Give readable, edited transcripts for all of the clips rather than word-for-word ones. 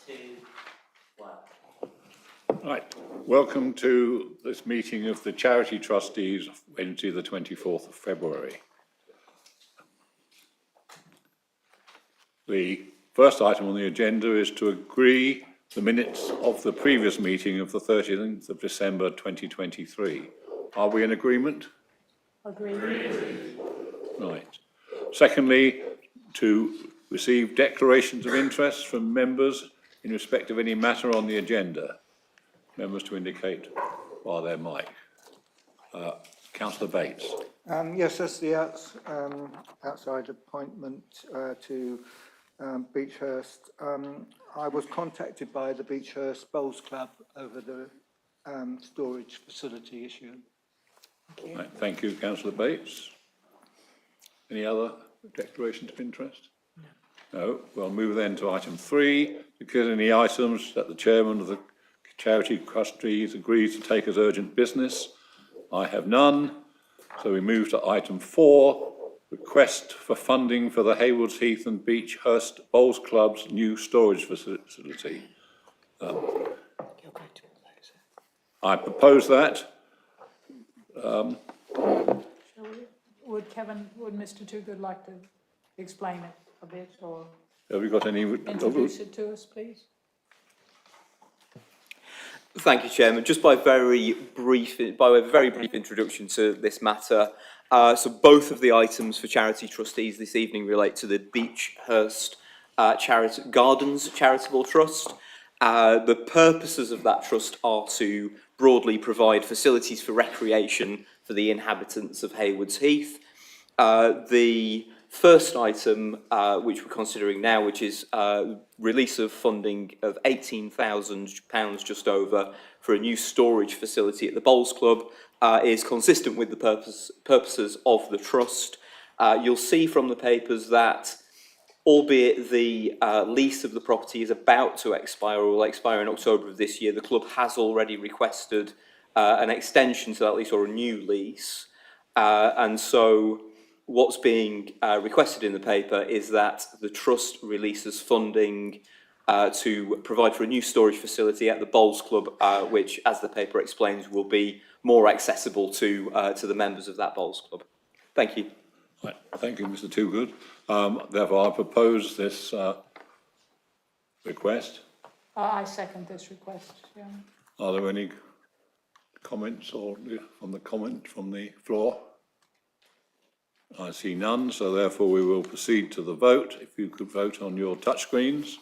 2, 1. Right, welcome to this meeting of the Charity Trustees, Wednesday the 24th of February. The first item on the agenda is to agree the minutes of the previous meeting of the 13th of December 2023. Are we in agreement? Agreed. Right. Secondly, to receive declarations of interest from members in respect of any matter on the agenda. Members to indicate by their mic. Councillor Bates. Yes, that's the outside appointment to Beechhurst. I was contacted by the Beechhurst Bowls Club over the storage facility issue. Right, thank you, Councillor Bates. Any other declarations of interest? No. We'll move then to item 3, because any items that the chairman of the Charity Trustees agrees to take as urgent business. I have none. So we move to item 4, request for funding for the Haywards Heath and Beechhurst Bowls Club's new storage facility. I propose that. Would Mr. Toogood like to explain it a bit, or Have we got any? introduce it to us, please? Thank you, Chairman. Just by a very brief introduction to this matter. So both of the items for Charity Trustees this evening relate to the Beechhurst Gardens Charitable Trust. The purposes of that trust are to broadly provide facilities for recreation for the inhabitants of Haywards Heath. The first item, which we're considering now, which is release of funding of £18,000 just over for a new storage facility at the Bowls Club, is consistent with the purposes of the trust. You'll see from the papers that, albeit the lease of the property is about to expire or will expire in October of this year, the club has already requested an extension to that lease or a new lease. And so what's being requested in the paper is that the trust releases funding to provide for a new storage facility at the Bowls Club, which, as the paper explains, will be more accessible to the members of that Bowls Club. Thank you. Right, thank you, Mr. Toogood. Therefore, I propose this request. I second this request, yeah. Are there any comments or from the floor? I see none, so therefore we will proceed to the vote. If you could vote on your touchscreens.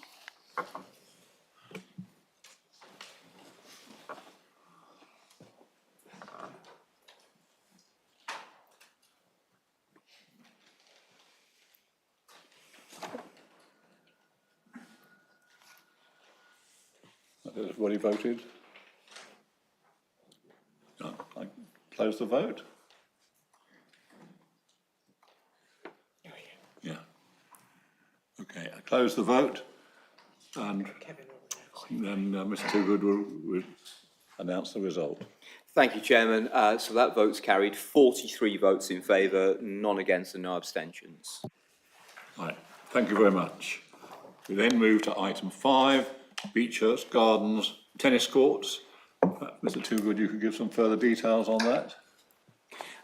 Has everybody voted? I close the vote. Yeah. Okay, I close the vote, and then Mr. Toogood will announce the result. Thank you, Chairman. So that vote's carried. 43 votes in favour, none against and no abstentions. Right, thank you very much. We then move to item 5, Beechhurst Gardens tennis courts. Mr. Toogood, you could give some further details on that.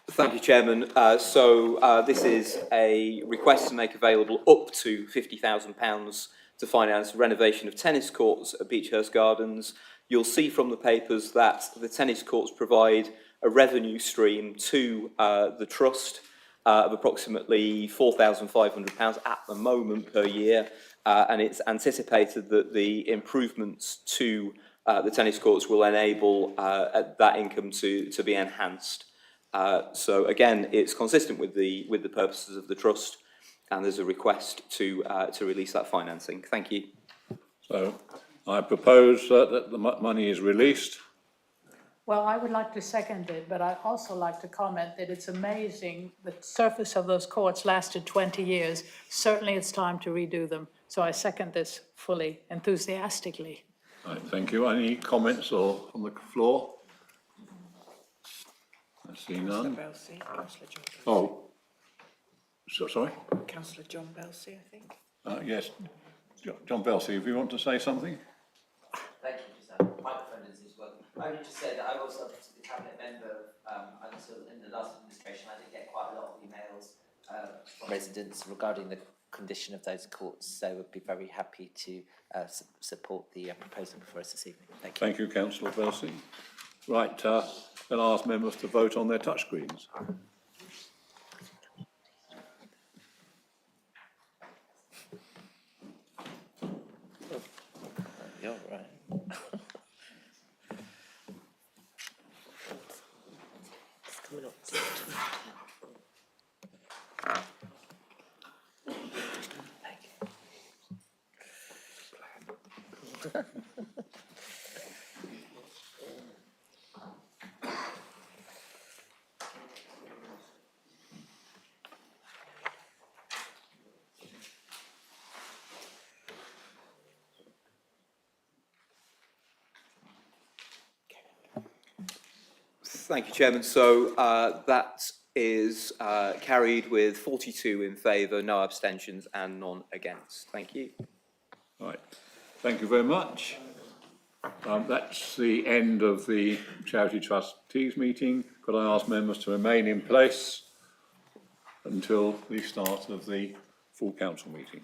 Thank you, Chairman. This is a request to make available up to £50,000 to finance renovation of tennis courts at Beechhurst Gardens. You'll see from the papers that the tennis courts provide a revenue stream to the trust of approximately £4,500 at the moment per year, and it's anticipated that the improvements to the tennis courts will enable that income to be enhanced. So again, it's consistent with the purposes of the trust, and there's a request to release that financing. Thank you. So I propose that the money is released. Well, I would like to second it, but I'd also like to comment that it's amazing the surface of those courts lasted 20 years. Certainly it's time to redo them. So I second this fully, enthusiastically. Right, thank you. Any comments or on the floor? I see none. Councillor John Belsey. Oh, sorry? Councillor John Belsey, I think. Yes. John Belsey, if you want to say something? say that I was obviously the cabinet member until in the last administration. I did get quite a lot of emails from residents regarding the condition of those courts, so would be very happy to support the proposal before us this evening. Thank you. Thank you, councillor Percy. Right, I'll ask members to vote on their touchscreens. You're right. It's coming up to 20. Thank you. Thank you, Chairman. So that is carried with 42 in favour, no abstentions and none against. Thank you. Right, thank you very much. That's the end of the Charity Trustees meeting. Could I ask members to remain in place until the start of the full council meeting?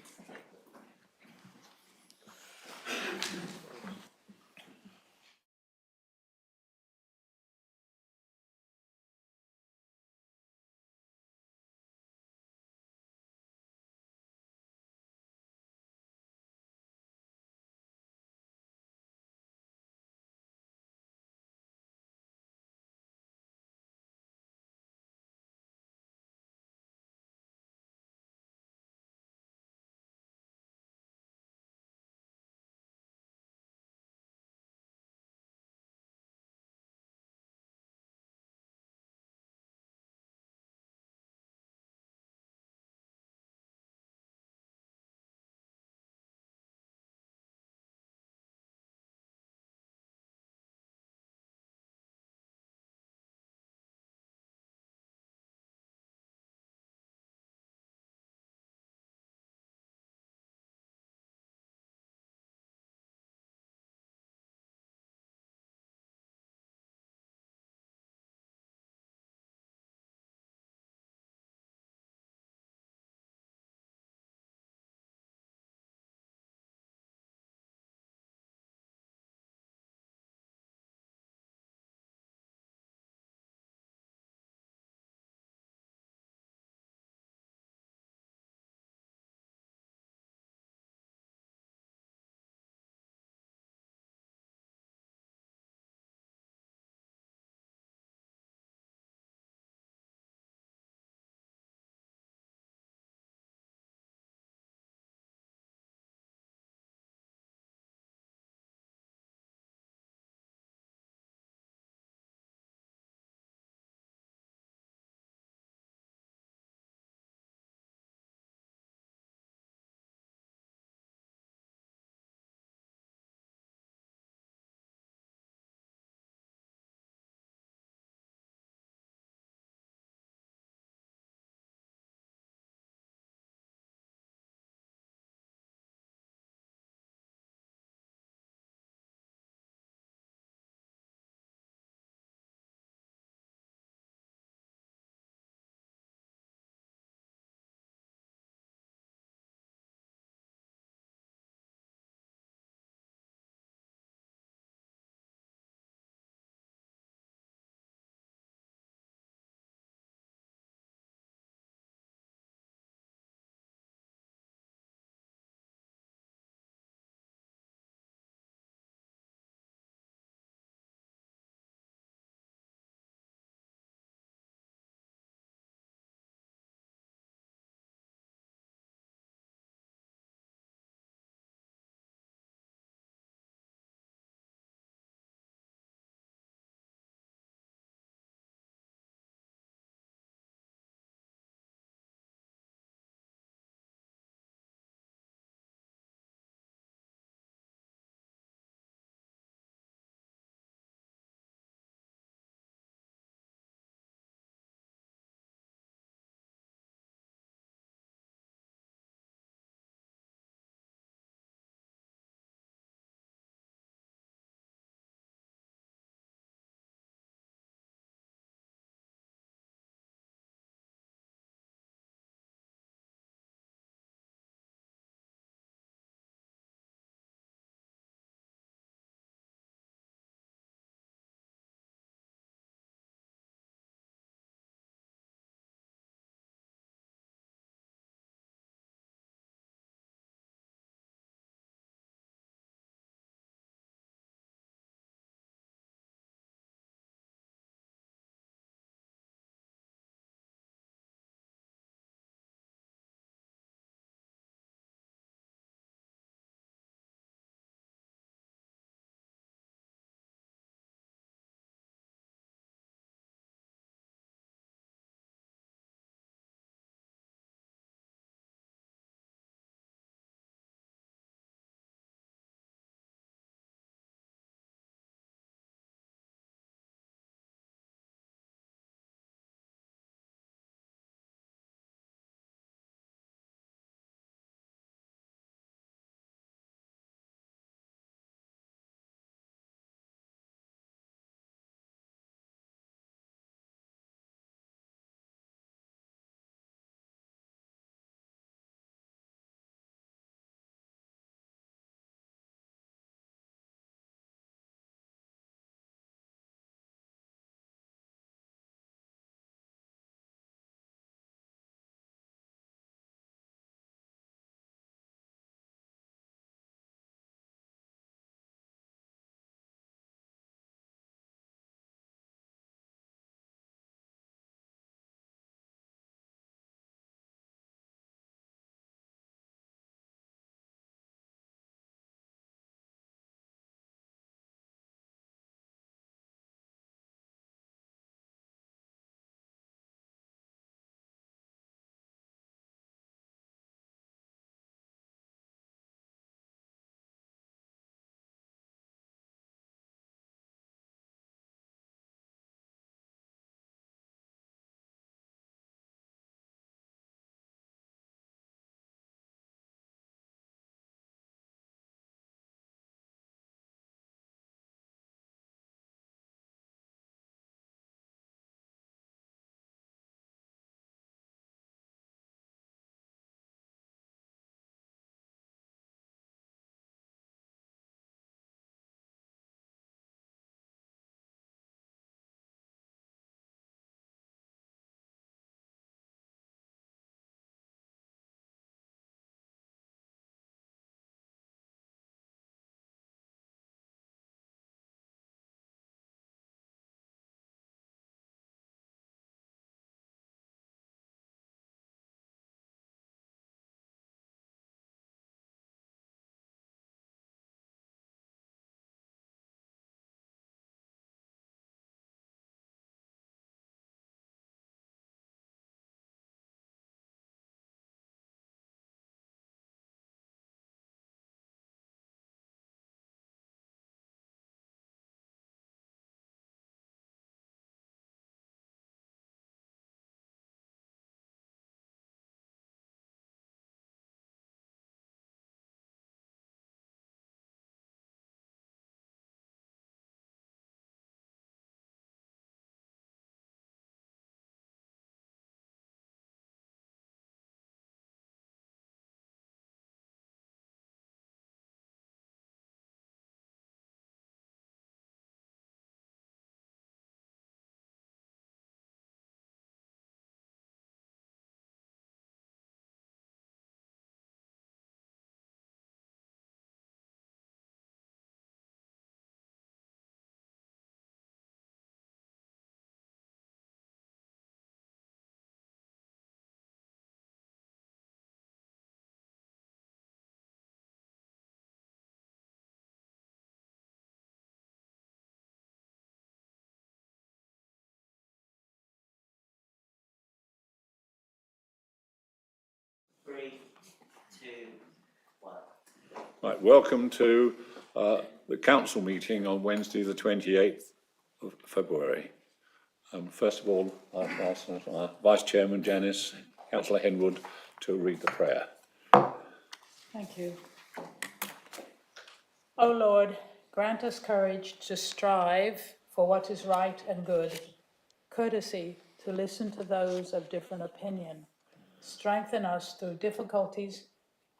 3, 2, 1. Right, welcome to the council meeting on Wednesday, the 28th of February. First of all, I'd ask our Vice Chairman Janice, Councillor Henwood, to read the prayer. Thank you. O Lord, grant us courage to strive for what is right and good, courtesy to listen to those of different opinion, strengthen us through difficulties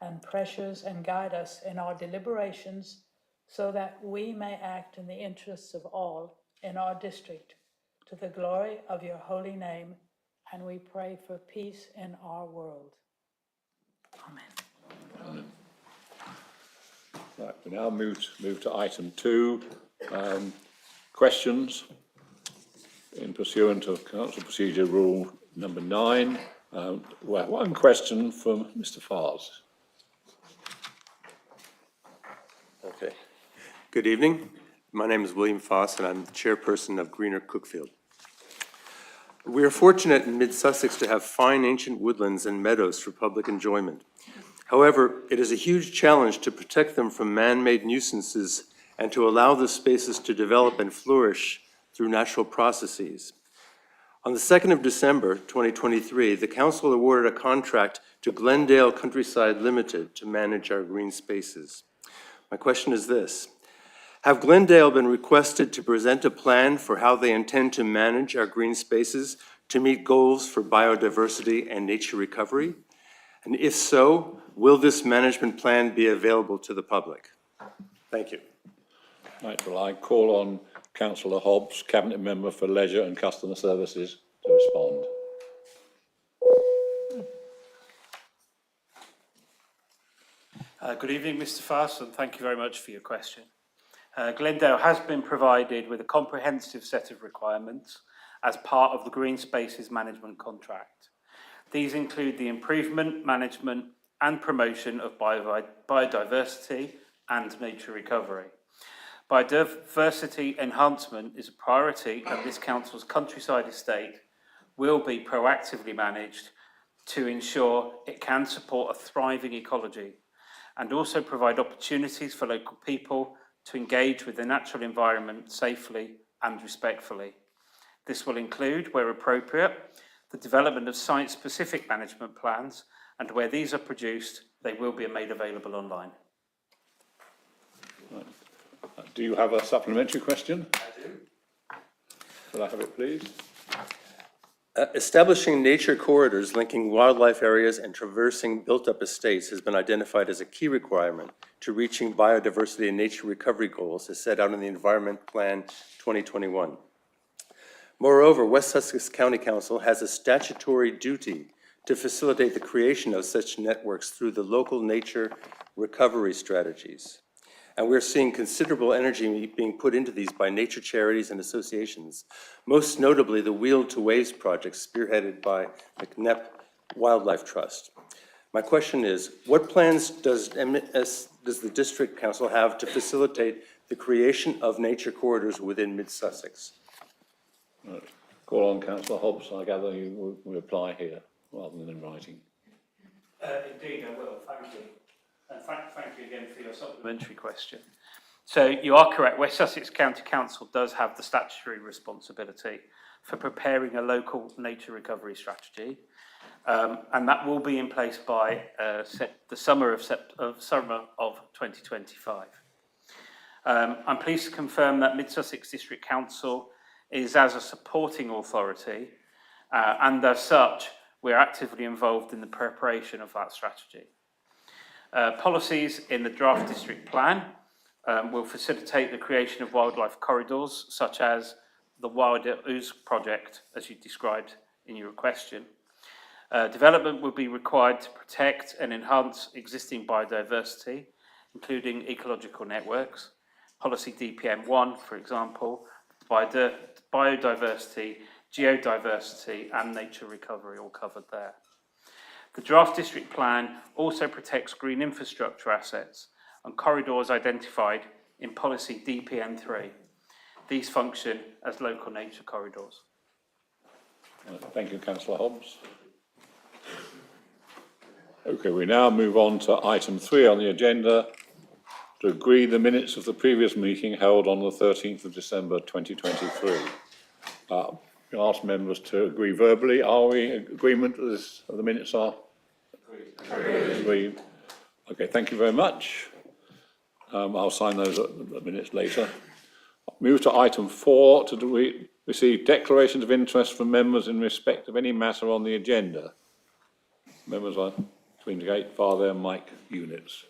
and pressures, and guide us in our deliberations so that we may act in the interests of all in our district, to the glory of your holy name, and we pray for peace in our world. Amen. Right, we now move to item 2, questions in pursuant of Council Procedure Rule number 9. One question from Mr. Fars. Okay. Good evening. My name is William Foss, and I'm the chairperson of Greener Cookfield. We are fortunate in mid-Sussex to have fine ancient woodlands and meadows for public enjoyment. However, it is a huge challenge to protect them from man-made nuisances and to allow the spaces to develop and flourish through natural processes. On the 2nd of December, 2023, the council awarded a contract to Glendale Countryside Limited to manage our green spaces. My question is this: have Glendale been requested to present a plan for how they intend to manage our green spaces to meet goals for biodiversity and nature recovery? And if so, will this management plan be available to the public? Thank you. Right, well, I call on Councillor Hobbs, Cabinet Member for Leisure and Customer Services, to respond. Good evening, Mr. Fass, and thank you very much for your question. Glendale has been provided with a comprehensive set of requirements as part of the Green Spaces Management Contract. These include the improvement, management and promotion of biodiversity and nature recovery. Biodiversity enhancement is a priority, and this council's countryside estate will be proactively managed to ensure it can support a thriving ecology and also provide opportunities for local people to engage with the natural environment safely and respectfully. This will include, where appropriate, the development of site-specific management plans, and where these are produced, they will be made available online. Right. Do you have a supplementary question? I do. Could I have it, please? Establishing nature corridors linking wildlife areas and traversing built-up estates has been identified as a key requirement to reaching biodiversity and nature recovery goals as set out in the Environment Plan 2021. Moreover, West Sussex County Council has a statutory duty to facilitate the creation of such networks through the local nature recovery strategies. And we're seeing considerable energy being put into these by nature charities and associations, most notably the Wheel to Waves project spearheaded by McNepp Wildlife Trust. My question is, what plans does the District Council have to facilitate the creation of nature corridors within mid-Sussex? Right. Call on Councillor Hobbs. I gather you will reply here rather than in writing. Indeed, I will. Thank you. And thank you again for your supplementary question. So you are correct. West Sussex County Council does have the statutory responsibility for preparing a local nature recovery strategy, and that will be in place by the summer of 2025. I'm pleased to confirm that Mid-Sussex District Council is as a supporting authority, and as such, we're actively involved in the preparation of that strategy. Policies in the draft district plan will facilitate the creation of wildlife corridors, such as the Wild Ooze project, as you described in your question. Development will be required to protect and enhance existing biodiversity, including ecological networks. Policy DPM 1, for example, biodiversity, geodiversity, and nature recovery all covered there. The draft district plan also protects green infrastructure assets and corridors identified in policy DPM 3. These function as local nature corridors. Thank you, Councillor Hobbs. Okay, we now move on to item 3 on the agenda, to agree the minutes of the previous meeting held on the 13th of December 2023. I'll ask members to agree verbally. Are we in agreement that the minutes are? Agreed. Okay, thank you very much. I'll sign those minutes later. Move to item 4, to receive declarations of interest from members in respect of any matter on the agenda. Members are to indicate via their mic units.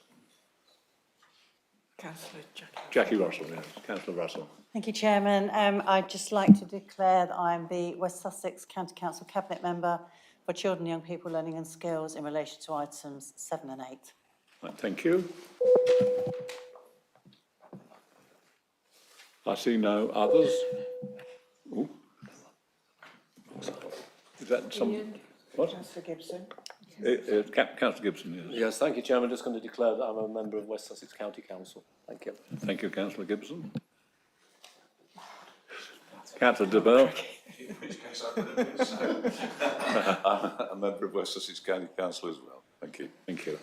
Councillor Jackie. Jackie Russell, yes. Councillor Russell. Thank you, Chairman. I'd just like to declare that I am the West Sussex County Council Cabinet Member for Children and Young People Learning and Skills in relation to items 7 and 8. Right, thank you. I see no others. Ooh. Is that some? What? Councillor Gibson. Councillor Gibson, yes. Yes, thank you, Chairman. Just going to declare that I'm a member of West Sussex County Council. Thank you. Thank you, Councillor Gibson. Councillor de Bell. I'm a member of West Sussex County Council as well. Thank you. Thank you.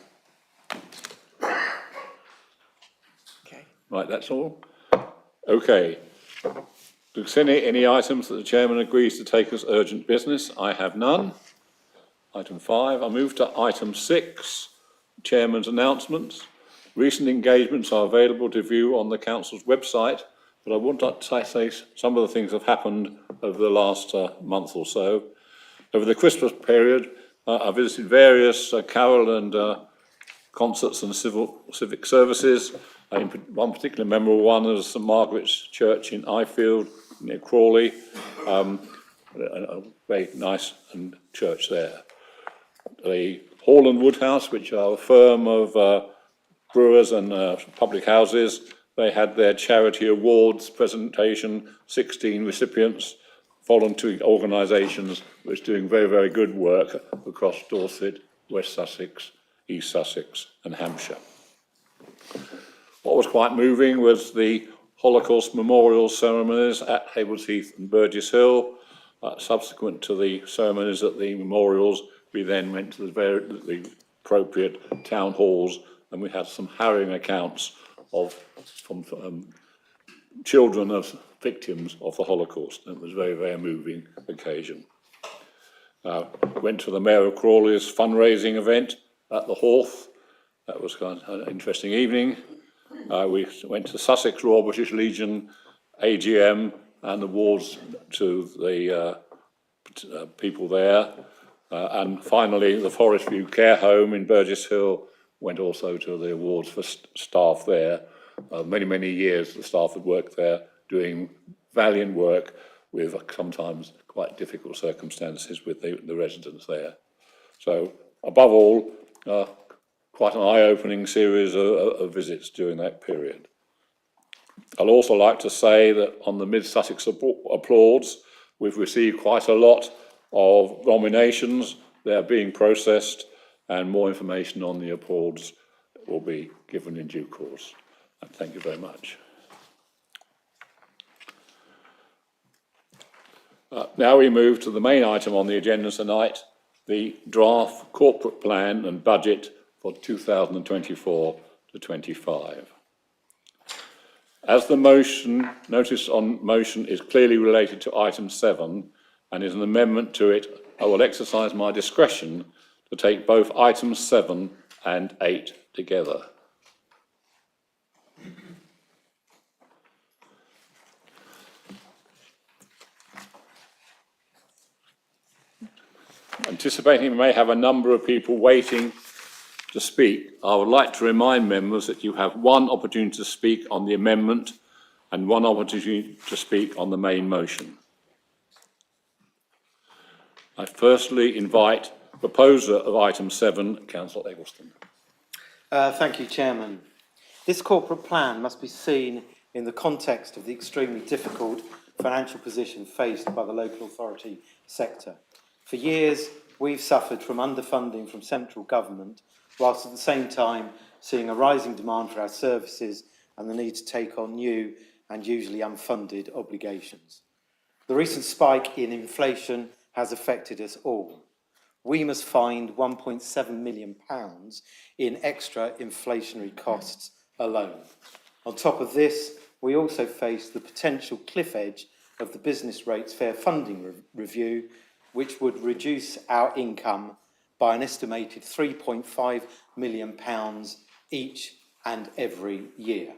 Okay. Right, that's all. Okay. To consider any items that the chairman agrees to take as urgent business, I have none. Item 5, I move to item 6, chairman's announcements. Recent engagements are available to view on the council's website, but I would like to say some of the things have happened over the last month or so. Over the Christmas period, I visited various carol and concerts and civic services. One particular memorable one is St Margaret's Church in Ifield, near Crawley. A very nice church there. The Hall and Woodhouse, which are a firm of brewers and public houses, they had their charity awards presentation, 16 recipients, voluntary organisations, which are doing very, very good work across Dorset, West Sussex, East Sussex and Hampshire. What was quite moving was the Holocaust memorial ceremonies at Haywards Heath and Burgess Hill. Subsequent to the ceremonies at the memorials, we then went to the appropriate town halls, and we had some harrowing accounts from children of victims of the Holocaust. It was a very, very moving occasion. Went to the Mayor of Crawley's fundraising event at the Horth. That was kind of an interesting evening. We went to Sussex Royal British Legion AGM and awards to the people there. And finally, the Forest View Care Home in Burgess Hill went also to the awards for staff there. Many, many years the staff had worked there doing valiant work with sometimes quite difficult circumstances with the residents there. So above all, quite an eye-opening series of visits during that period. I'd also like to say that on the Mid-Sussex Applauds, we've received quite a lot of nominations. They're being processed, and more information on the applauds will be given in due course. And thank you very much. Now we move to the main item on the agenda tonight, the draft corporate plan and budget for 2024 to 25. As the notice on motion is clearly related to item 7 and is an amendment to it, I will exercise my discretion to take both items 7 and 8 together. Anticipating we may have a number of people waiting to speak, I would like to remind members that you have one opportunity to speak on the amendment and one opportunity to speak on the main motion. I firstly invite proposer of item 7, Councillor Eggleston. Thank you, Chairman. This corporate plan must be seen in the context of the extremely difficult financial position faced by the local authority sector. For years, we've suffered from underfunding from central government, whilst at the same time seeing a rising demand for our services and the need to take on new and usually unfunded obligations. The recent spike in inflation has affected us all. we must find £1.7 million in extra inflationary costs alone. On top of this, we also face the potential cliff edge of the business rates fair funding review, which would reduce our income by an estimated £3.5 million each and every year.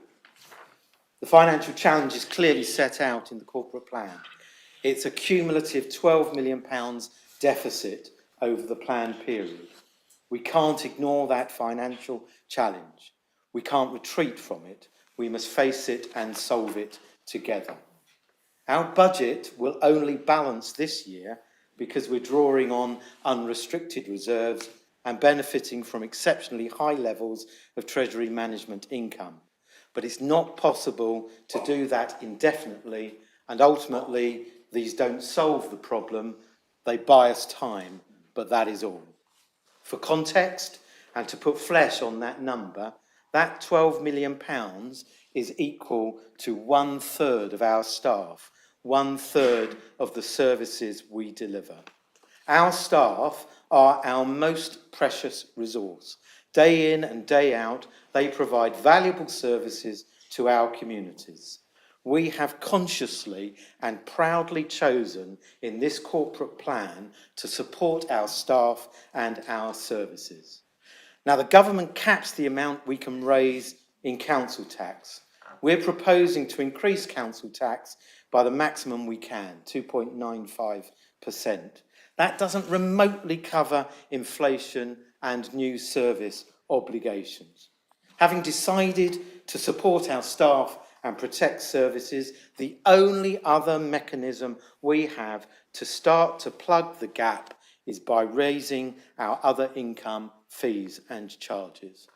The financial challenge is clearly set out in the corporate plan. It's a cumulative £12 million deficit over the planned period. We can't ignore that financial challenge. We can't retreat from it. We must face it and solve it together. Our budget will only balance this year because we're drawing on unrestricted reserves and benefiting from exceptionally high levels of Treasury management income. But it's not possible to do that indefinitely, and ultimately these don't solve the problem, they buy us time, but that is all. For context, and to put flesh on that number, that £12 million is equal to 1/3 of our staff, 1/3 of the services we deliver. Our staff are our most precious resource. Day in and day out, they provide valuable services to our communities. We have consciously and proudly chosen in this corporate plan to support our staff and our services. Now, the government caps the amount we can raise in council tax. We're proposing to increase council tax by the maximum we can, 2.95%. That doesn't remotely cover inflation and new service obligations. Having decided to support our staff and protect services, the only other mechanism we have to start to plug the gap is by raising our other income, fees and charges.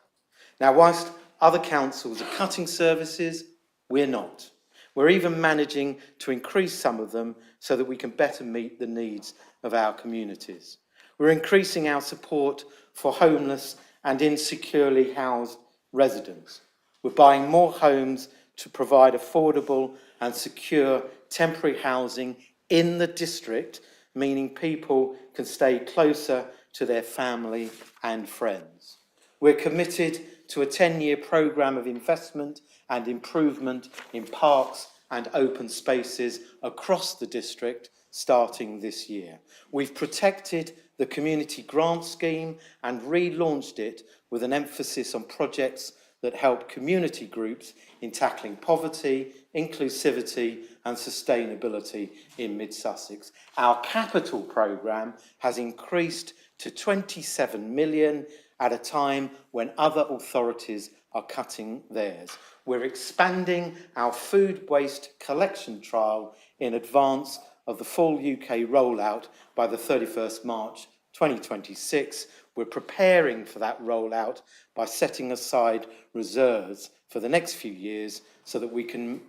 Now, whilst other councils are cutting services, we're not. We're even managing to increase some of them so that we can better meet the needs of our communities. We're increasing our support for homeless and insecurely housed residents. We're buying more homes to provide affordable and secure temporary housing in the district, meaning people can stay closer to their family and friends. We're committed to a 10-year programme of investment and improvement in parks and open spaces across the district starting this year. We've protected the community grant scheme and relaunched it with an emphasis on projects that help community groups in tackling poverty, inclusivity and sustainability in Mid-Sussex. Our capital programme has increased to 27 million at a time when other authorities are cutting theirs. We're expanding our food waste collection trial in advance of the full UK rollout by the 31st March 2026. We're preparing for that rollout by setting aside reserves for the next few years so that we can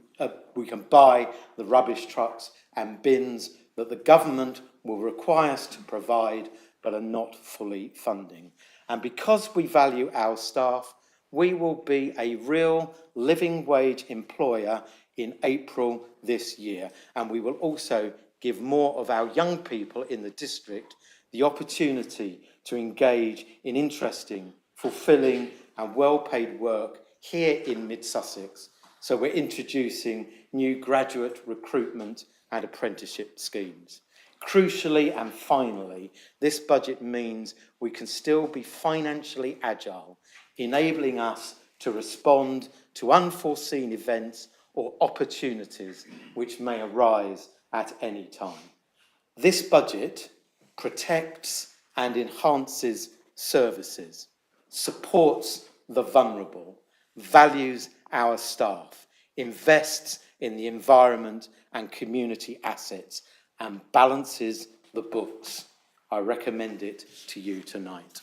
buy the rubbish trucks and bins that the government will require us to provide but are not fully funding. And because we value our staff, we will be a real living wage employer in April this year. And we will also give more of our young people in the district the opportunity to engage in interesting, fulfilling and well-paid work here in Mid-Sussex. So we're introducing new graduate recruitment and apprenticeship schemes. Crucially and finally, this budget means we can still be financially agile, enabling us to respond to unforeseen events or opportunities which may arise at any time. This budget protects and enhances services, supports the vulnerable, values our staff, invests in the environment and community assets, and balances the books. I recommend it to you tonight.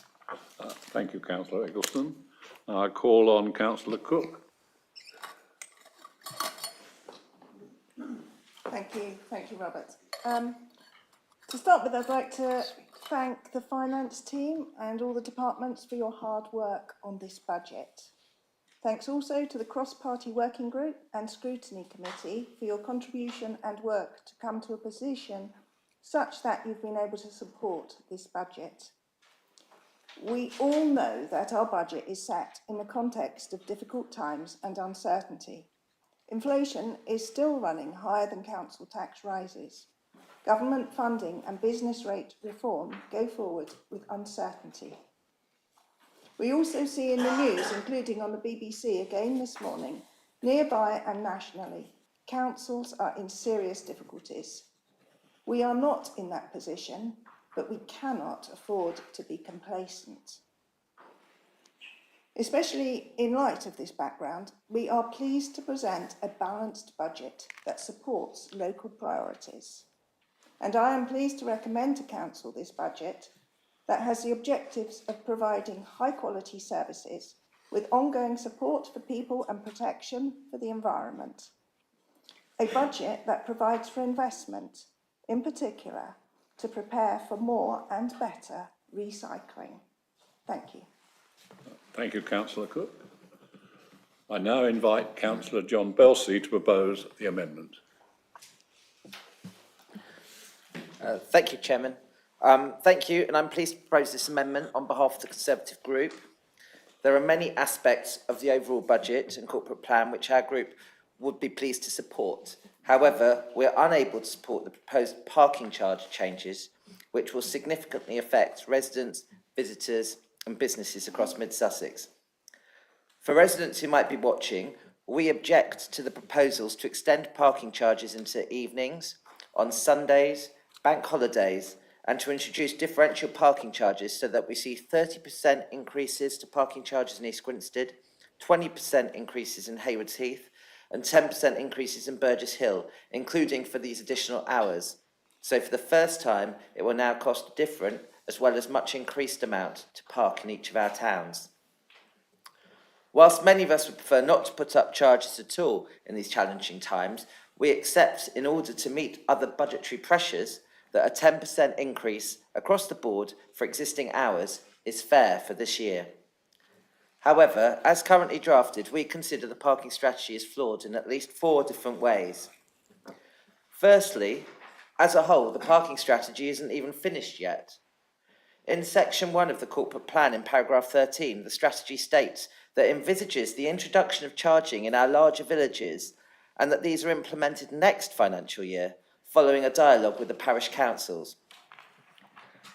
Thank you, Councillor Eggleston. I call on Councillor Cook. Thank you, Robert. To start with, I'd like to thank the finance team and all the departments for your hard work on this budget. Thanks also to the cross-party working group and scrutiny committee for your contribution and work to come to a position such that you've been able to support this budget. We all know that our budget is set in the context of difficult times and uncertainty. Inflation is still running higher than council tax rises. Government funding and business rate reform go forward with uncertainty. We also see in the news, including on the BBC again this morning, nearby and nationally, councils are in serious difficulties. We are not in that position, but we cannot afford to be complacent. Especially in light of this background, we are pleased to present a balanced budget that supports local priorities. And I am pleased to recommend to Council this budget that has the objectives of providing high quality services with ongoing support for people and protection for the environment. A budget that provides for investment, in particular, to prepare for more and better recycling. Thank you. Thank you, Councillor Cook. I now invite Councillor John Belsey to propose the amendment. Thank you, Chairman. Thank you, and I'm pleased to propose this amendment on behalf of the Conservative Group. There are many aspects of the overall budget and corporate plan which our group would be pleased to support. However, we are unable to support the proposed parking charge changes, which will significantly affect residents, visitors and businesses across Mid-Sussex. For residents who might be watching, we object to the proposals to extend parking charges into evenings, on Sundays, bank holidays, and to introduce differential parking charges so that we see 30% increases to parking charges in East Grinstead, 20% increases in Haywards Heath, and 10% increases in Burgess Hill, including for these additional hours. So for the first time, it will now cost different as well as much increased amount to park in each of our towns. Whilst many of us would prefer not to put up charges at all in these challenging times, we accept, in order to meet other budgetary pressures, that a 10% increase across the board for existing hours is fair for this year. However, as currently drafted, we consider the parking strategy is flawed in at least 4 different ways. Firstly, as a whole, the parking strategy isn't even finished yet. In section 1 of the corporate plan in paragraph 13, the strategy states that it envisages the introduction of charging in our larger villages and that these are implemented next financial year, following a dialogue with the parish councils.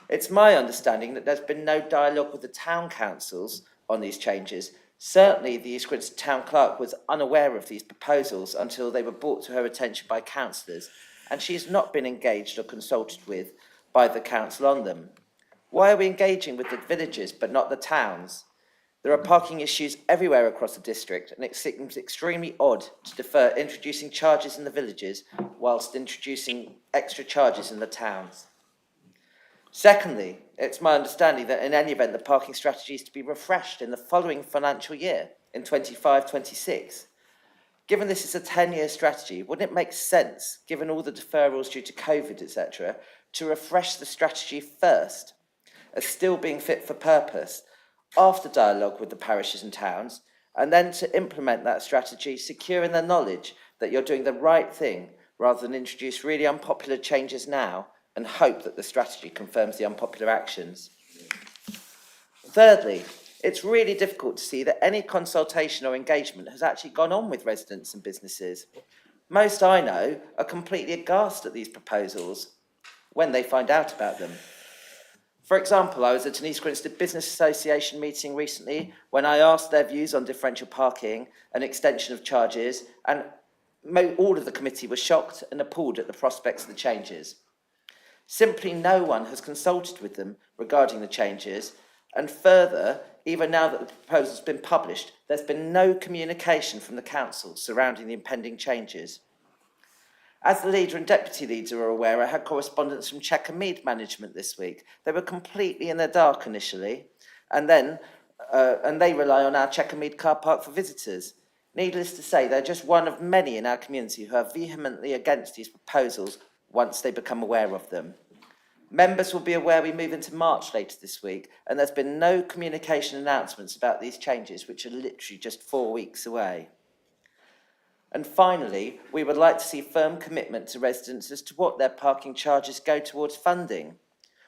It's my understanding that there's been no dialogue with the town councils on these changes. Certainly, the East Grinstead town clerk was unaware of these proposals until they were brought to her attention by councillors, and she has not been engaged or consulted with by the council on them. Why are we engaging with the villages but not the towns? There are parking issues everywhere across the district, and it seems extremely odd to defer introducing charges in the villages whilst introducing extra charges in the towns. Secondly, it's my understanding that in any event, the parking strategy is to be refreshed in the following financial year, in 25-26. Given this is a 10-year strategy, wouldn't it make sense, given all the deferrals due to COVID, etc., to refresh the strategy first, as still being fit for purpose, after dialogue with the parishes and towns, and then to implement that strategy, secure in the knowledge that you're doing the right thing, rather than introduce really unpopular changes now and hope that the strategy confirms the unpopular actions. Thirdly, it's really difficult to see that any consultation or engagement has actually gone on with residents and businesses. Most I know are completely aghast at these proposals when they find out about them. For example, I was at an East Grinstead Business Association meeting recently when I asked their views on differential parking and extension of charges, and all of the committee were shocked and appalled at the prospects of the changes. Simply no one has consulted with them regarding the changes, and further, even now that the proposal has been published, there's been no communication from the council surrounding the impending changes. As the leader and deputy leader are aware, I had correspondence from Checker Mead management this week. They were completely in the dark initially, and they rely on our Checker Mead car park for visitors. Needless to say, they're just one of many in our community who are vehemently against these proposals once they become aware of them. Members will be aware we move into March later this week, and there's been no communication announcements about these changes, which are literally just 4 weeks away. And finally, we would like to see firm commitment to residents as to what their parking charges go towards funding.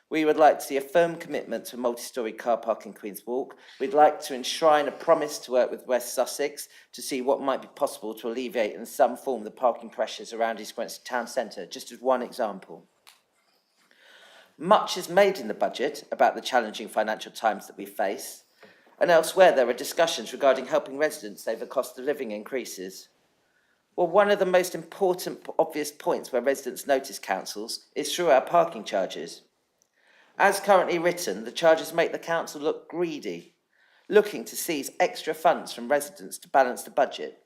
We would like to see a firm commitment to a multi-storey car park in Queen's Walk. We'd like to enshrine a promise to work with West Sussex to see what might be possible to alleviate in some form the parking pressures around East Grinstead town centre, just as one example. Much is made in the budget about the challenging financial times that we face, and elsewhere there are discussions regarding helping residents over cost of living increases. Well, one of the most important obvious points where residents notice councils is through our parking charges. As currently written, the charges make the council look greedy, looking to seize extra funds from residents to balance the budget.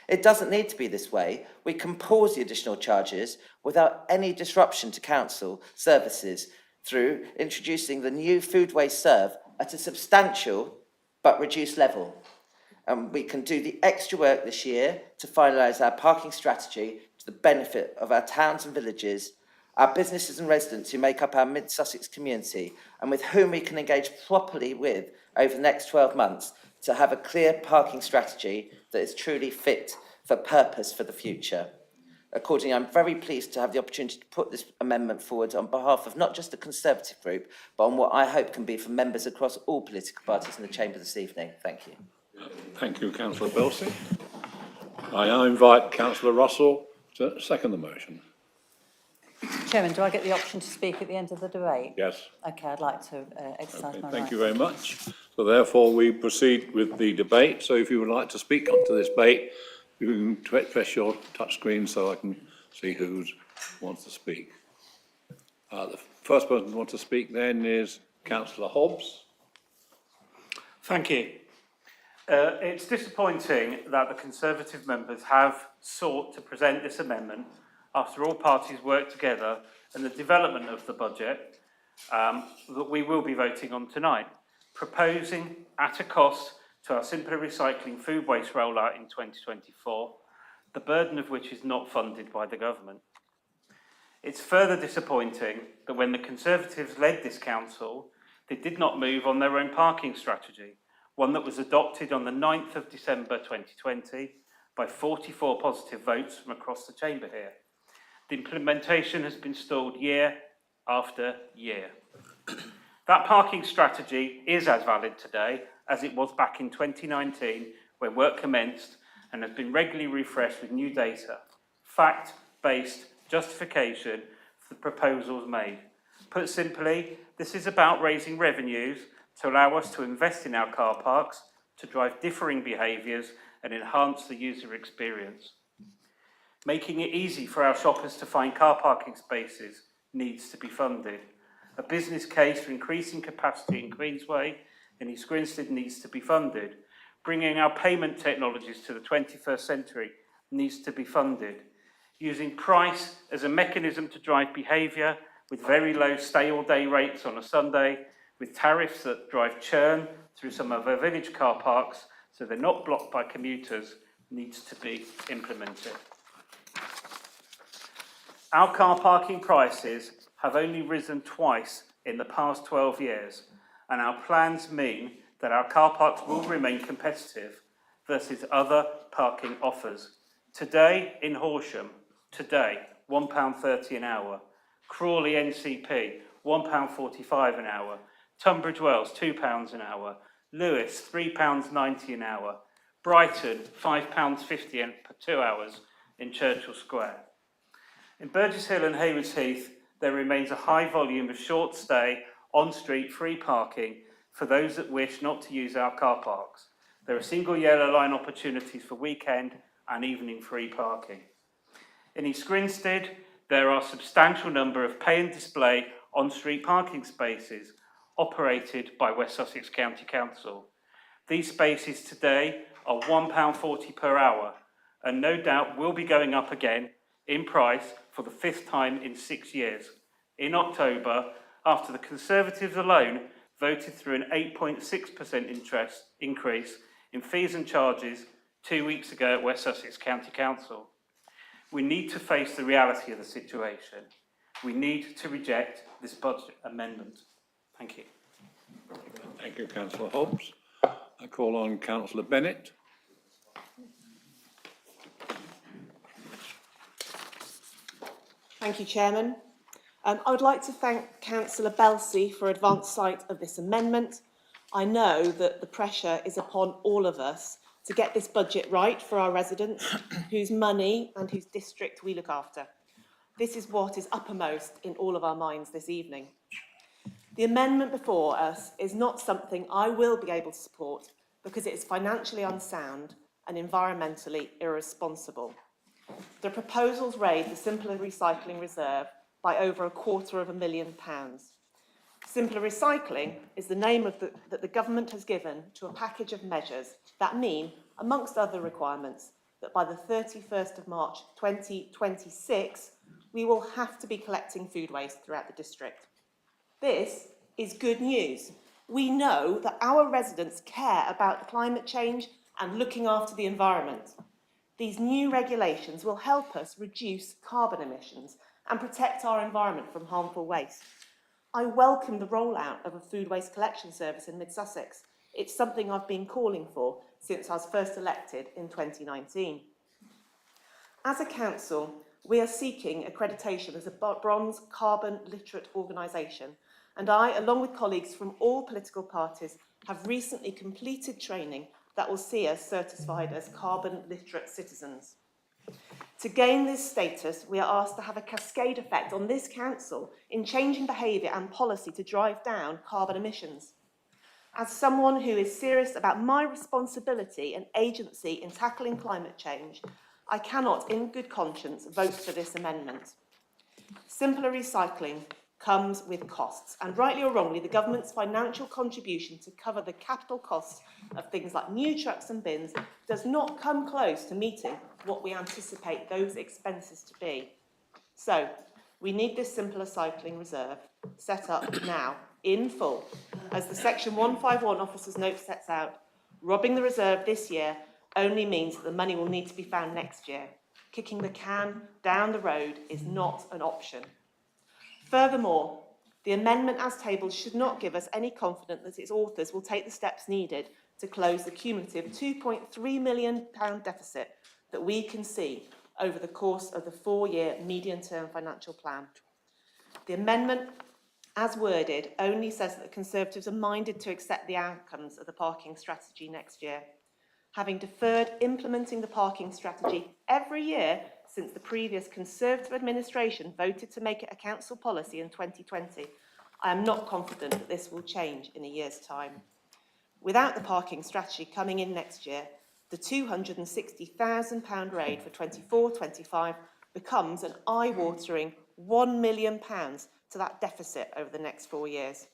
It doesn't need to be this way. We can pause the additional charges without any disruption to council services through introducing the new food waste serve at a substantial but reduced level. And we can do the extra work this year to finalise our parking strategy to the benefit of our towns and villages, our businesses and residents who make up our mid-Sussex community, and with whom we can engage properly with over the next 12 months to have a clear parking strategy that is truly fit for purpose for the future. Accordingly, I'm very pleased to have the opportunity to put this amendment forward on behalf of not just the Conservative group, but on what I hope can be for members across all political parties in the Chamber this evening. Thank you. Thank you, Councillor Belsey. I now invite Councillor Russell to second the motion. Chairman, do I get the option to speak at the end of the debate? Yes. Okay, I'd like to exercise Okay, my thank right. you very much. So therefore, we proceed with the debate. So if you would like to speak onto this debate, you can press your touch screen so I can see who wants to speak. The first person who wants to speak then is Councillor Hobbs. Thank you. It's disappointing that the Conservative members have sought to present this amendment after all parties worked together and the development of the budget that we will be voting on tonight, proposing at a cost to our simpler recycling food waste rollout in 2024, the burden of which is not funded by the government. It's further disappointing that when the Conservatives led this council, they did not move on their own parking strategy, one that was adopted on the 9th of December 2020 by 44 positive votes from across the chamber here. The implementation has been stalled year after year. That parking strategy is as valid today as it was back in 2019 when work commenced and has been regularly refreshed with new data, fact-based justification for the proposals made. Put simply, this is about raising revenues to allow us to invest in our car parks, to drive differing behaviours and enhance the user experience. Making it easy for our shoppers to find car parking spaces needs to be funded. A business case for increasing capacity in Queensway and East Grinstead needs to be funded. Bringing our payment technologies to the 21st century needs to be funded. Using price as a mechanism to drive behaviour with very low stay-all-day rates on a Sunday, with tariffs that drive churn through some of our village car parks so they're not blocked by commuters, needs to be implemented. Our car parking prices have only risen twice in the past 12 years, and our plans mean that our car parks will remain competitive versus other parking offers. Today in Horsham, £1.30 an hour. Crawley NCP, £1.45 an hour. Tunbridge Wells, £2 an hour. Lewis, £3.90 an hour. Brighton, £5.50 for 2 hours in Churchill Square. In Burgess Hill and Haywards Heath, there remains a high volume of short stay, on-street free parking for those that wish not to use our car parks. There are single yellow line opportunities for weekend and evening free parking. In East Grinstead, there are a substantial number of pay and display on-street parking spaces operated by West Sussex County Council. These spaces today are £1.40 per hour and no doubt will be going up again in price for the 5th time in 6 years. In October, after the Conservatives alone voted through an 8.6% increase in fees and charges 2 weeks ago at West Sussex County Council. We need to face the reality of the situation. We need to reject this budget amendment. Thank you. Thank you, Councillor Hobbs. I call on Councillor Bennett. Thank you, Chairman. I would like to thank Councillor Belsey for advance sight of this amendment. I know that the pressure is upon all of us to get this budget right for our residents, whose money and whose district we look after. This is what is uppermost in all of our minds this evening. The amendment before us is not something I will be able to support because it is financially unsound and environmentally irresponsible. The proposals raise the Simpler Recycling Reserve by over £250,000. Simpler Recycling is the name that the government has given to a package of measures that mean, amongst other requirements, that by the 31st of March 2026, we will have to be collecting food waste throughout the district. This is good news. We know that our residents care about climate change and looking after the environment. These new regulations will help us reduce carbon emissions and protect our environment from harmful waste. I welcome the rollout of a food waste collection service in Mid-Sussex. It's something I've been calling for since I was first elected in 2019. As a council, we are seeking accreditation as a bronze carbon literate organisation, and I, along with colleagues from all political parties, have recently completed training that will see us certified as carbon literate citizens. To gain this status, we are asked to have a cascade effect on this council in changing behaviour and policy to drive down carbon emissions. As someone who is serious about my responsibility and agency in tackling climate change, I cannot, in good conscience, vote for this amendment. Simpler recycling comes with costs, and rightly or wrongly, the government's financial contribution to cover the capital costs of things like new trucks and bins does not come close to meeting what we anticipate those expenses to be. So, we need this simpler cycling reserve set up now, in full. As the Section 151 officer's note sets out, robbing the reserve this year only means that the money will need to be found next year. Kicking the can down the road is not an option. Furthermore, the amendment as tabled should not give us any confidence that its authors will take the steps needed to close the cumulative £2.3 million deficit that we can see over the course of the 4-year medium-term financial plan. The amendment, as worded, only says that the Conservatives are minded to accept the outcomes of the parking strategy next year. Having deferred implementing the parking strategy every year since the previous Conservative administration voted to make it a council policy in 2020, I am not confident that this will change in a year's time. Without the parking strategy coming in next year, the £260,000 raid for 24-25 becomes an eye-watering £1 million to that deficit over the next 4 years.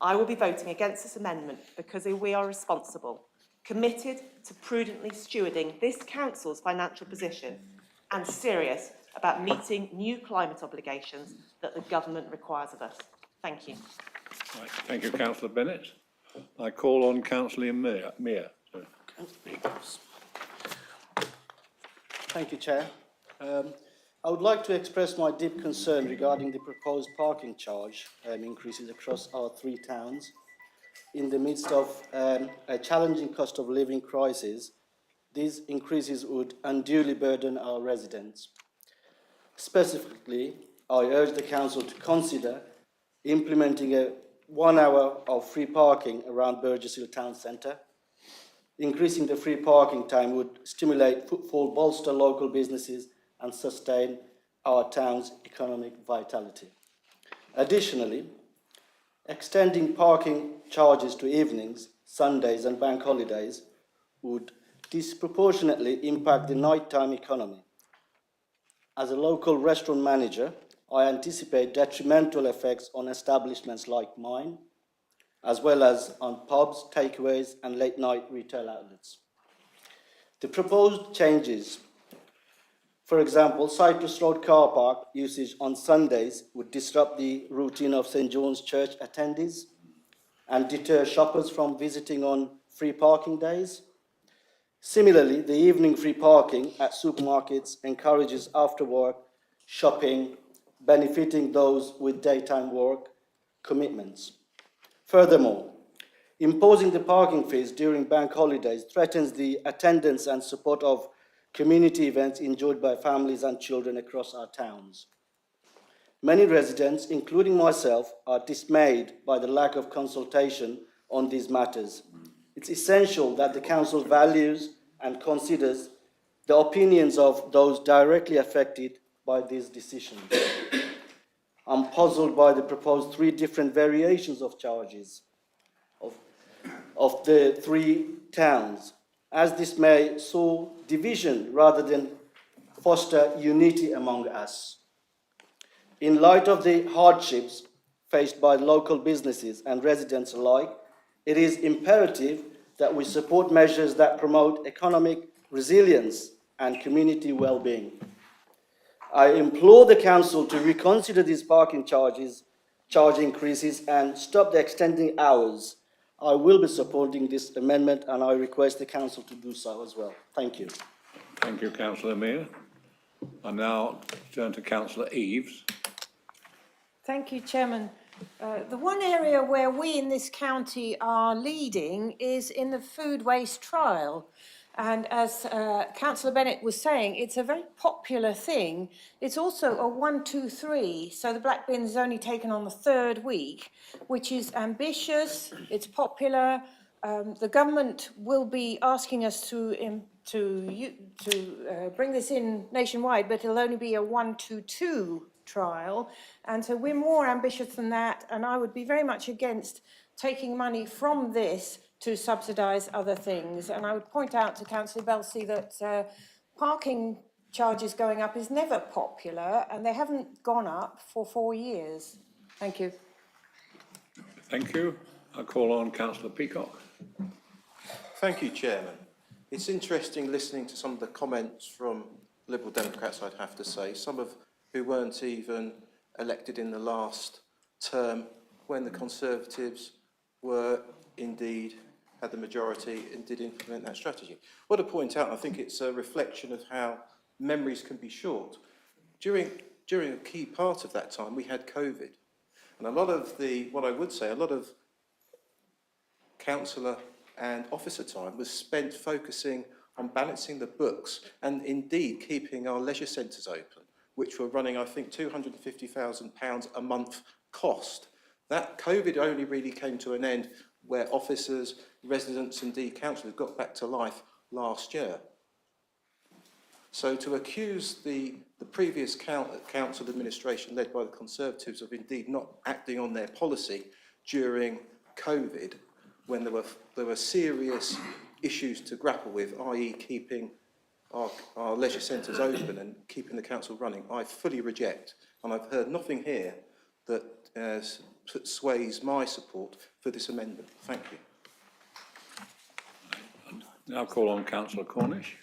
I will be voting against this amendment because we are responsible, committed to prudently stewarding this council's financial position and serious about meeting new climate obligations that the government requires of us. Thank you. Right, thank you, Councillor Bennett. I call on Councillor Mear. Thank you, Chair. I would like to express my deep concern regarding the proposed parking charge increases across our 3 towns. In the midst of a challenging cost of living crisis, these increases would unduly burden our residents. Specifically, I urge the Council to consider implementing a 1 hour of free parking around Burgess Hill Town Centre. Increasing the free parking time would stimulate footfall, bolster local businesses and sustain our town's economic vitality. Additionally, extending parking charges to evenings, Sundays and bank holidays would disproportionately impact the nighttime economy. As a local restaurant manager, I anticipate detrimental effects on establishments like mine, as well as on pubs, takeaways and late-night retail outlets. The proposed changes, for example, Cyprus Road car park usage on Sundays would disrupt the routine of St. John's Church attendees and deter shoppers from visiting on free parking days. Similarly, the evening free parking at supermarkets encourages after-work shopping, benefiting those with daytime work commitments. Furthermore, imposing the parking fees during bank holidays threatens the attendance and support of community events enjoyed by families and children across our towns. Many residents, including myself, are dismayed by the lack of consultation on these matters. It's essential that the council values and considers the opinions of those directly affected by these decisions. I'm puzzled by the proposed 3 different variations of charges of the 3 towns, as this may sow division rather than foster unity among us. In light of the hardships faced by local businesses and residents alike, it is imperative that we support measures that promote economic resilience and community well-being. I implore the council to reconsider these parking charge increases and stop the extending hours. I will be supporting this amendment and I request the council to do so as well. Thank you. Thank you, Councillor Mear. I now turn to Councillor Eaves. Thank you, Chairman. The one area where we in this county are leading is in the food waste trial. And as Councillor Bennett was saying, it's a very popular thing. It's also a 1, 2, 3, so the black bin is only taken on the 3rd week, which is ambitious, it's popular. The government will be asking us to bring this in nationwide, but it'll only be a 1, 2, 2 trial. And so we're more ambitious than that, and I would be very much against taking money from this to subsidise other things. And I would point out to Councillor Belsey that parking charges going up is never popular, and they haven't gone up for 4 years. Thank you. Thank you. I call on Councillor Peacock. Thank you, Chairman. It's interesting listening to some of the comments from Liberal Democrats, I'd have to say, some of who weren't even elected in the last term when the Conservatives were indeed had the majority and did implement that strategy. What to point out, I think it's a reflection of how memories can be short. During a key part of that time, we had COVID. And a lot of what I would say, a lot of councillor and officer time was spent focusing on balancing the books and indeed keeping our leisure centres open, which were running, I think, £250,000 a month cost. That COVID only really came to an end where officers, residents, indeed councillors got back to life last year. So to accuse the previous council administration led by the Conservatives of indeed not acting on their policy during COVID, when there were serious issues to grapple with, i.e. keeping our leisure centres open and keeping the council running, I fully reject. And I've heard nothing here that sways my support for this amendment. Thank you. Now call on Councillor Cornish.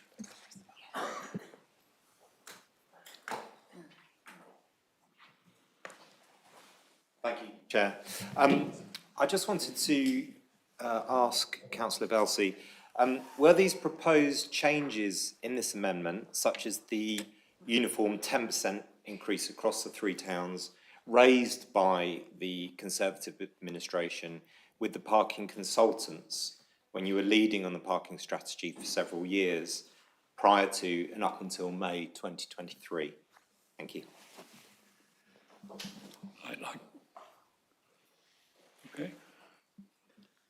Thank you, Chair. I just wanted to ask Councillor Belsey, were these proposed changes in this amendment, such as the uniform 10% increase across the 3 towns, raised by the Conservative administration with the parking consultants when you were leading on the parking strategy for several years prior to and up until May 2023? Thank you. Okay.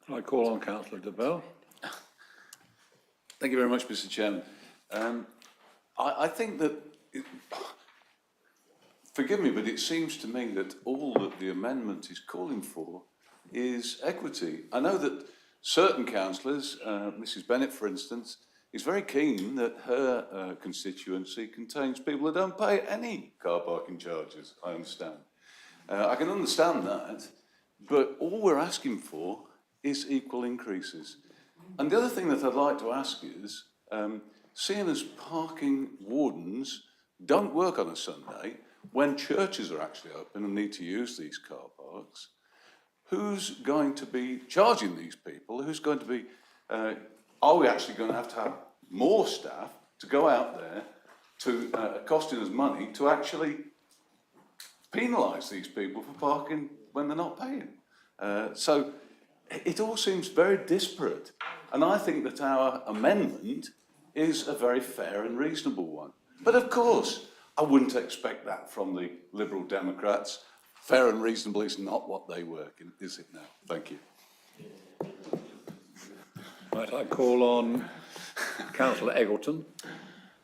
Can I call on Councillor de Bell? Thank you very much, Mr. Chairman. I think that, forgive me, but it seems to me that all that the amendment is calling for is equity. I know that certain councillors, Mrs. Bennett, for instance, is very keen that her constituency contains people who don't pay any car parking charges, I understand. I can understand that, but all we're asking for is equal increases. And the other thing that I'd like to ask is, seeing as parking wardens don't work on a Sunday, when churches are actually open and need to use these car parks, who's going to be charging these people? Who's going to be, are we actually going to have more staff to go out there to costing us money to actually penalise these people for parking when they're not paying? So it all seems very disparate. And I think that our amendment is a very fair and reasonable one. But of course, I wouldn't expect that from the Liberal Democrats. Fair and reasonable is not what they work in, is it now? Thank you. Right, I call on Councillor Eggleton.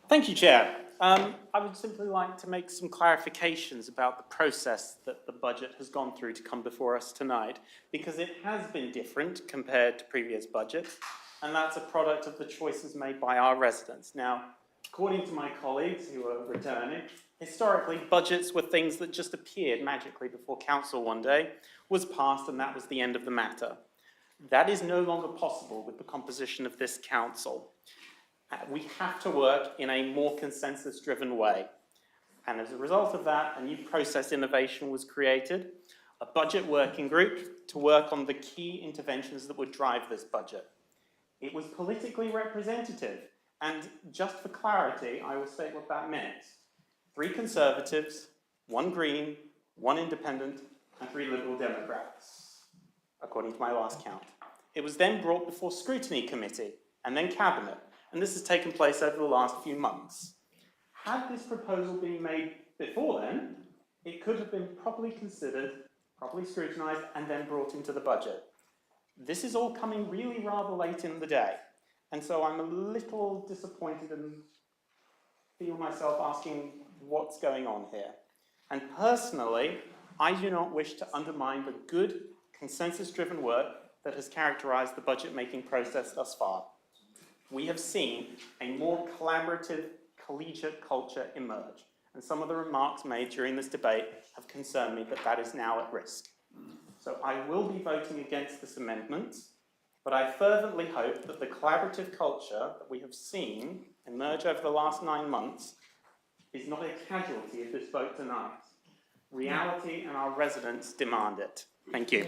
Thank you, Chair. I would simply like to make some clarifications about the process that the budget has gone through to come before us tonight, because it has been different compared to previous budgets, and that's a product of the choices made by our residents. Now, according to my colleagues who are returning, historically, budgets were things that just appeared magically before council one day, was passed, and that was the end of the matter. That is no longer possible with the composition of this council. We have to work in a more consensus-driven way. And as a result of that, a new process innovation was created, a budget working group to work on the key interventions that would drive this budget. It was politically representative, and just for clarity, I will state what that meant. 3 Conservatives, 1 Green, 1 Independent, and 3 Liberal Democrats, according to my last count. It was then brought before Scrutiny Committee, and then Cabinet, and this has taken place over the last few months. Had this proposal been made before then, it could have been properly considered, properly scrutinised, and then brought into the budget. This is all coming really rather late in the day, and so I'm a little disappointed and feel myself asking what's going on here. And personally, I do not wish to undermine the good, consensus-driven work that has characterised the budget-making process thus far. We have seen a more collaborative, collegiate culture emerge, and some of the remarks made during this debate have concerned me that that is now at risk. So I will be voting against this amendment, but I fervently hope that the collaborative culture that we have seen emerge over the last 9 months is not a casualty of this vote tonight. Reality and our residents demand it. Thank you.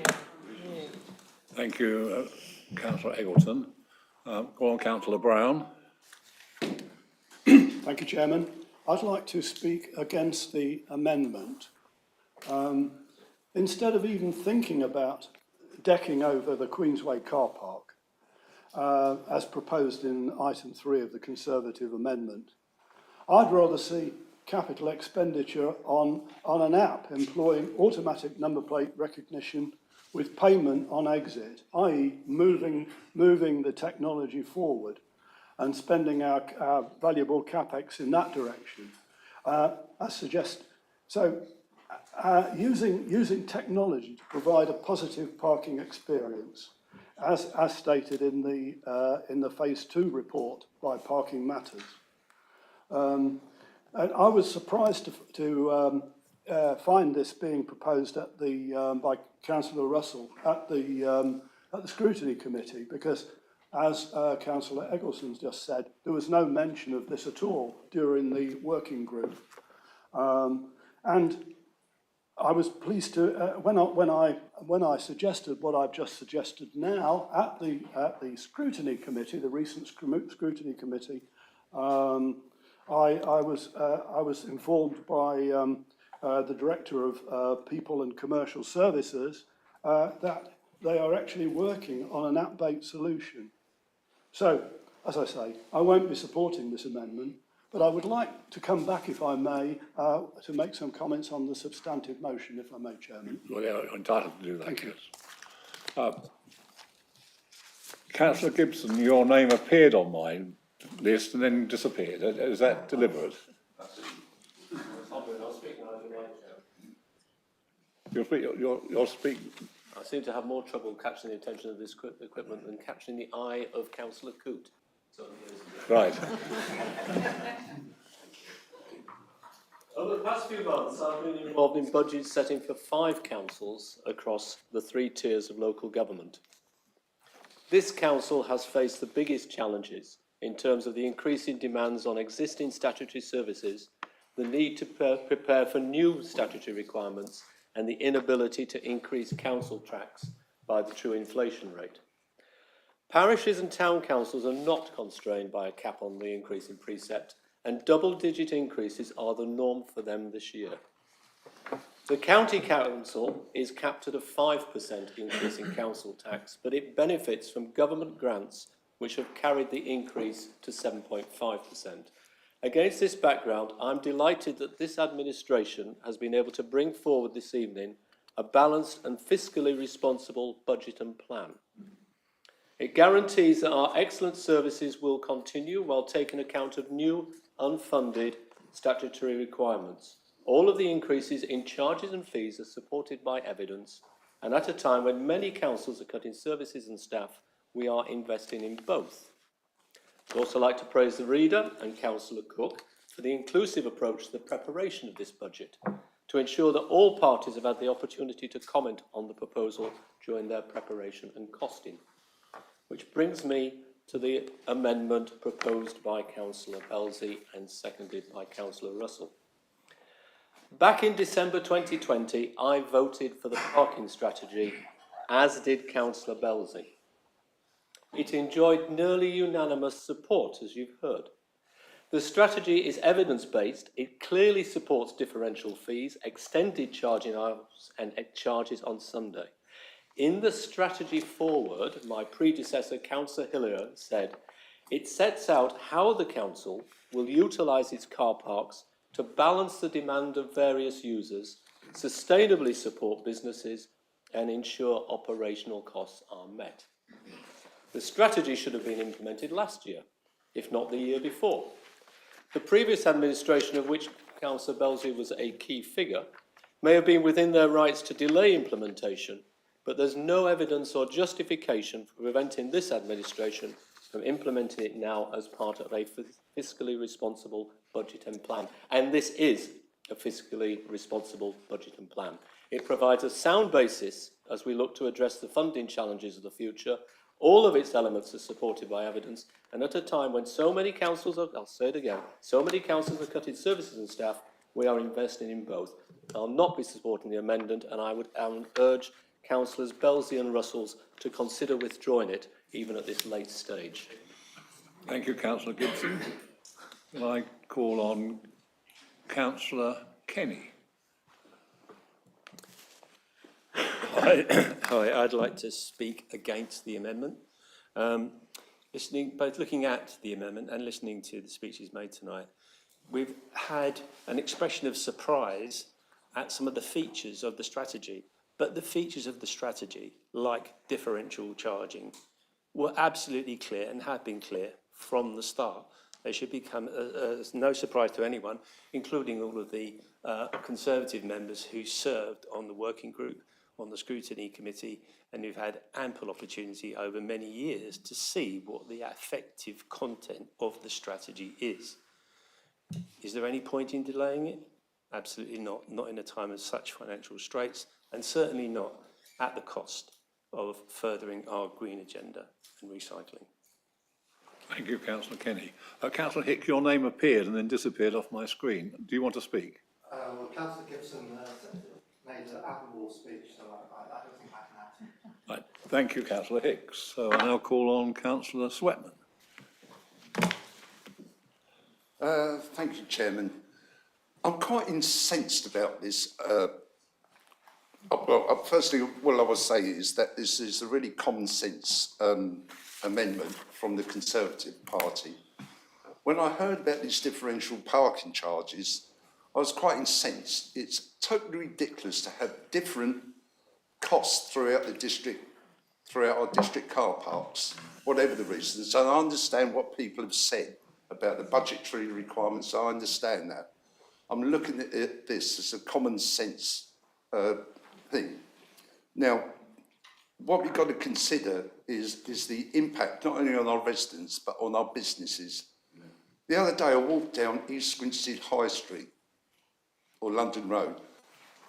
Thank you, Councillor Eggleton. Go on, Councillor Brown. Thank you, Chairman. I'd like to speak against the amendment. Instead of even thinking about decking over the Queensway car park, as proposed in item 3 of the Conservative amendment, I'd rather see capital expenditure on an app employing automatic number plate recognition with payment on exit, i.e. moving the technology forward and spending our valuable capex in that direction. Using technology to provide a positive parking experience, as stated in the Phase 2 report by Parking Matters. And I was surprised to find this being proposed by Councillor Russell at the Scrutiny Committee, because as Councillor Eggleton's just said, there was no mention of this at all during the working group. And I was pleased to when I suggested what I've just suggested now at the Scrutiny Committee, the recent Scrutiny Committee, I was informed by the Director of People and Commercial Services that they are actually working on an app-based solution. So, as I say, I won't be supporting this amendment, but I would like to come back, if I may, to make some comments on the substantive motion, if I may, Chairman. Well, you're entitled to do that. Thank you. Councillor Gibson, your name appeared on my list and then disappeared. Is that deliberate? You'll speak. I seem to have more trouble catching the attention of this equipment than catching the eye of Councillor Coote. Right. Over the past few months, I've been involved in budget setting for 5 councils across the 3 tiers of local government. This council has faced the biggest challenges in terms of the increasing demands on existing statutory services, the need to prepare for new statutory requirements, and the inability to increase council tax by the true inflation rate. Parishes and town councils are not constrained by a cap on the increase in precept, and double-digit increases are the norm for them this year. The county council is capped at a 5% increase in council tax, but it benefits from government grants which have carried the increase to 7.5%. Against this background, I'm delighted that this administration has been able to bring forward this evening a balanced and fiscally responsible budget and plan. It guarantees that our excellent services will continue while taking account of new unfunded statutory requirements. All of the increases in charges and fees are supported by evidence, and at a time when many councils are cutting services and staff, we are investing in both. I'd also like to praise the reader and Councillor Cook for the inclusive approach to the preparation of this budget, to ensure that all parties have had the opportunity to comment on the proposal during their preparation and costing. Which brings me to the amendment proposed by Councillor Belsey and seconded by Councillor Russell. Back in December 2020, I voted for the parking strategy, as did Councillor Belsey. It enjoyed nearly unanimous support, as you've heard. The strategy is evidence-based. It clearly supports differential fees, extended charging hours and charges on Sunday. In the strategy forward, my predecessor, Councillor Hillier, said, it sets out how the council will utilise its car parks to balance the demand of various users, sustainably support businesses and ensure operational costs are met. The strategy should have been implemented last year, if not the year before. The previous administration, of which Councillor Belsey was a key figure, may have been within their rights to delay implementation, but there's no evidence or justification for preventing this administration from implementing it now as part of a fiscally responsible budget and plan. And this is a fiscally responsible budget and plan. It provides a sound basis as we look to address the funding challenges of the future. All of its elements are supported by evidence, and at a time when so many councils are, I'll say it again, so many councils are cutting services and staff, we are investing in both. I'll not be supporting the amendment, and I would urge Councillors Belsey and Russells to consider withdrawing it, even at this late stage. Thank you, Councillor Gibson. Will I call on Councillor Kenny? Hi, I'd like to speak against the amendment. Both looking at the amendment and listening to the speeches made tonight, we've had an expression of surprise at some of the features of the strategy. But the features of the strategy, like differential charging, were absolutely clear and have been clear from the start. They should become no surprise to anyone, including all of the Conservative members who served on the working group, on the scrutiny committee, and who've had ample opportunity over many years to see what the effective content of the strategy is. Is there any point in delaying it? Absolutely not. Not in a time of such financial straits, and certainly not at the cost of furthering our green agenda and recycling. Thank you, Councillor Kenny. Councillor Hicks, your name appeared and then disappeared off my screen. Do you want to speak? Well, Councillor Gibson made an admirable speech, so I don't think I can add. Right. Thank you, Councillor Hicks. So I now call on Councillor Sweatman. Thank you, Chairman. I'm quite incensed about this. Firstly, what I would say is that this is a really common sense amendment from the Conservative Party. When I heard about these differential parking charges, I was quite incensed. It's totally ridiculous to have different costs throughout the district, throughout our district car parks, whatever the reasons. And I understand what people have said about the budgetary requirements. I understand that. I'm looking at this as a common sense thing. Now, what we've got to consider is the impact not only on our residents but on our businesses. The other day I walked down East Grinstead High Street or London Road.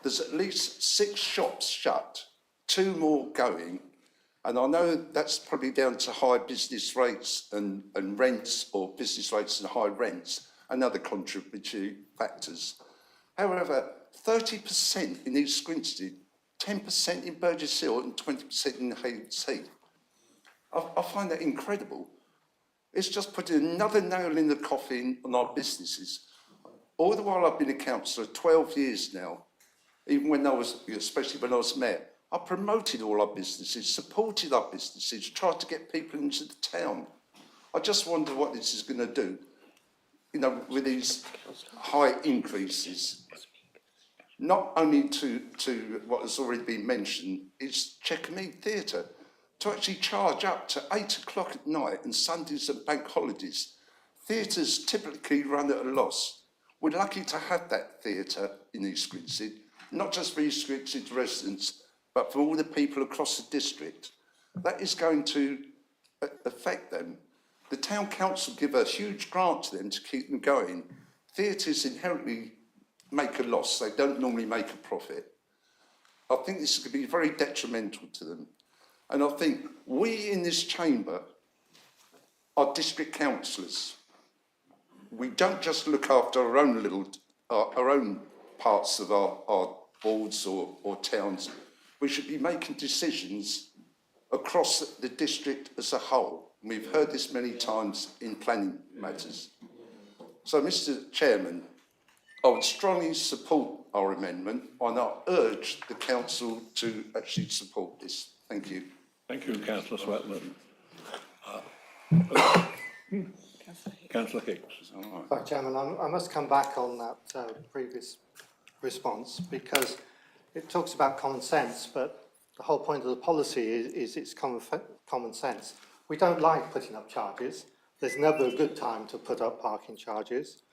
There's at least 6 shops shut, 2 more going, and I know that's probably down to high business rates and rents, or business rates and high rents and other contributory factors. However, 30% in East Grinstead, 10% in Burgess Hill and 20% in Hayes Heath. I find that incredible. It's just putting another nail in the coffin on our businesses. All the while I've been a councillor, 12 years now, even when I was, especially when I was mayor, I promoted all our businesses, supported our businesses, tried to get people into the town. I just wonder what this is going to do. you know, with these high increases, not only to what has already been mentioned, is Chequermead Theatre, to actually charge up to 8 o'clock at night and Sundays and bank holidays. Theatres typically run at a loss. We're lucky to have that theatre in East Grinstead, not just for East Grinstead residents, but for all the people across the district. That is going to affect them. The town council give a huge grant to them to keep them going. Theatres inherently make a loss. They don't normally make a profit. I think this is going to be very detrimental to them. And I think we in this chamber are district councillors. We don't just look after our own our own parts of our boards or towns. We should be making decisions across the district as a whole. We've heard this many times in planning matters. So, Mr. Chairman, I would strongly support our amendment and I urge the council to actually support this. Thank you. Thank you, Councillor Swetland. Councillor Hicks. Right, Chairman, I must come back on that previous response because it talks about common sense, but the whole point of the policy is it's common sense. We don't like putting up charges. There's never a good time to put up parking charges,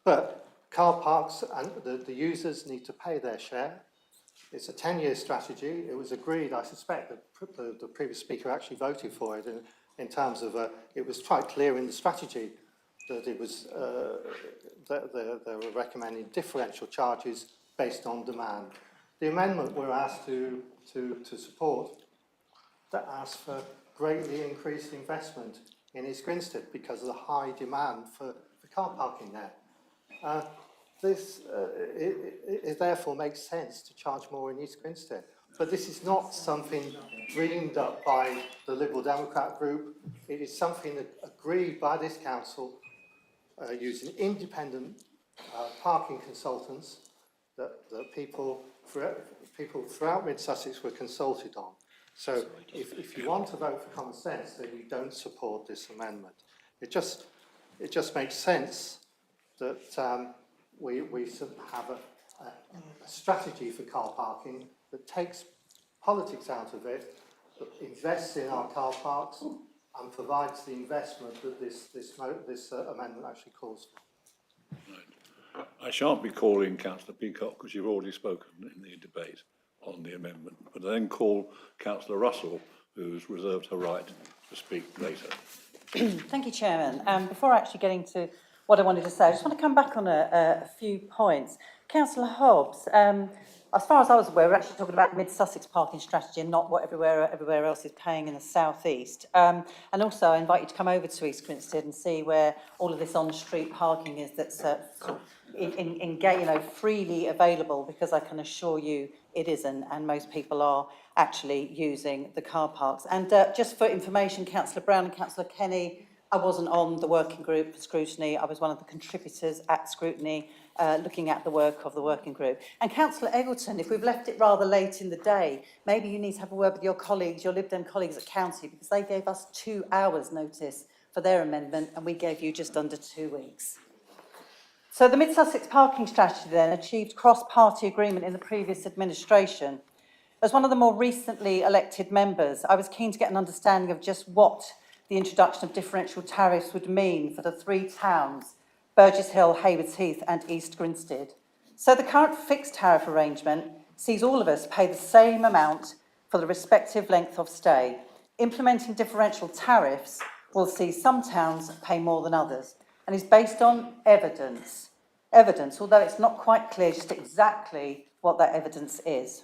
but car parks and the users need to pay their share. It's a 10-year strategy. It was agreed, I suspect, that the previous speaker actually voted for it in terms of, it was quite clear in the strategy that it was, that they were recommending differential charges based on demand. The amendment we're asked to support, that asks for greatly increased investment in East Grinstead because of the high demand for car parking there. It therefore makes sense to charge more in East Grinstead. But this is not something dreamed up by the Liberal Democrat group. It is something that agreed by this council using independent parking consultants that people throughout Mid-Sussex were consulted on. So if you want to vote for common sense, then you don't support this amendment. It just makes sense that we have a strategy for car parking that takes politics out of it, that invests in our car parks and provides the investment that this amendment actually calls for. I shan't be calling Councillor Peacock because you've already spoken in the debate on the amendment, but I then call Councillor Russell, who's reserved her right to speak later. Thank you, Chairman. Before actually getting to what I wanted to say, I just want to come back on a few points. Councillor Hobbs, as far as I was aware, we're actually talking about Mid-Sussex parking strategy and not what everywhere else is paying in the South East. And also, I invite you to come over to East Grinstead and see where all of this on-street parking is that's freely available, because I can assure you it isn't, and most people are actually using the car parks. And just for information, Councillor Brown and Councillor Kenny, I wasn't on the working group for scrutiny. I was one of the contributors at scrutiny, looking at the work of the working group. And Councillor Eggleton, if we've left it rather late in the day, maybe you need to have a word with your colleagues, your Lib Dem colleagues at County, because they gave us 2 hours notice for their amendment and we gave you just under 2 weeks. So the Mid-Sussex parking strategy then achieved cross-party agreement in the previous administration. As one of the more recently elected members, I was keen to get an understanding of just what the introduction of differential tariffs would mean for the 3 towns, Burgess Hill, Haywards Heath and East Grinstead. So the current fixed tariff arrangement sees all of us pay the same amount for the respective length of stay. Implementing differential tariffs will see some towns pay more than others and is based on evidence, although it's not quite clear just exactly what that evidence is.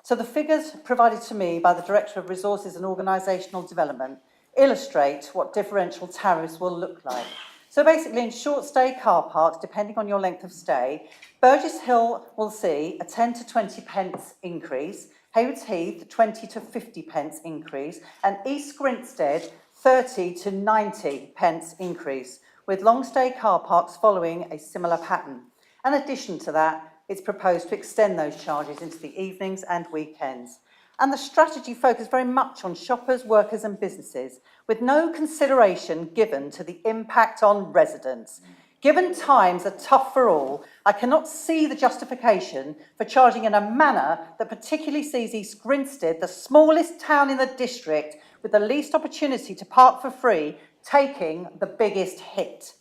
So the figures provided to me by the Director of Resources and Organisational Development illustrate what differential tariffs will look like. So basically, in short stay car parks, depending on your length of stay, Burgess Hill will see a 10 to 20 pence increase, Haywards Heath 20 to 50 pence increase, and East Grinstead 30 to 90 pence increase, with long stay car parks following a similar pattern. In addition to that, it's proposed to extend those charges into the evenings and weekends. And the strategy focused very much on shoppers, workers and businesses, with no consideration given to the impact on residents. Given times are tough for all, I cannot see the justification for charging in a manner that particularly sees East Grinstead, the smallest town in the district with the least opportunity to park for free, taking the biggest hit.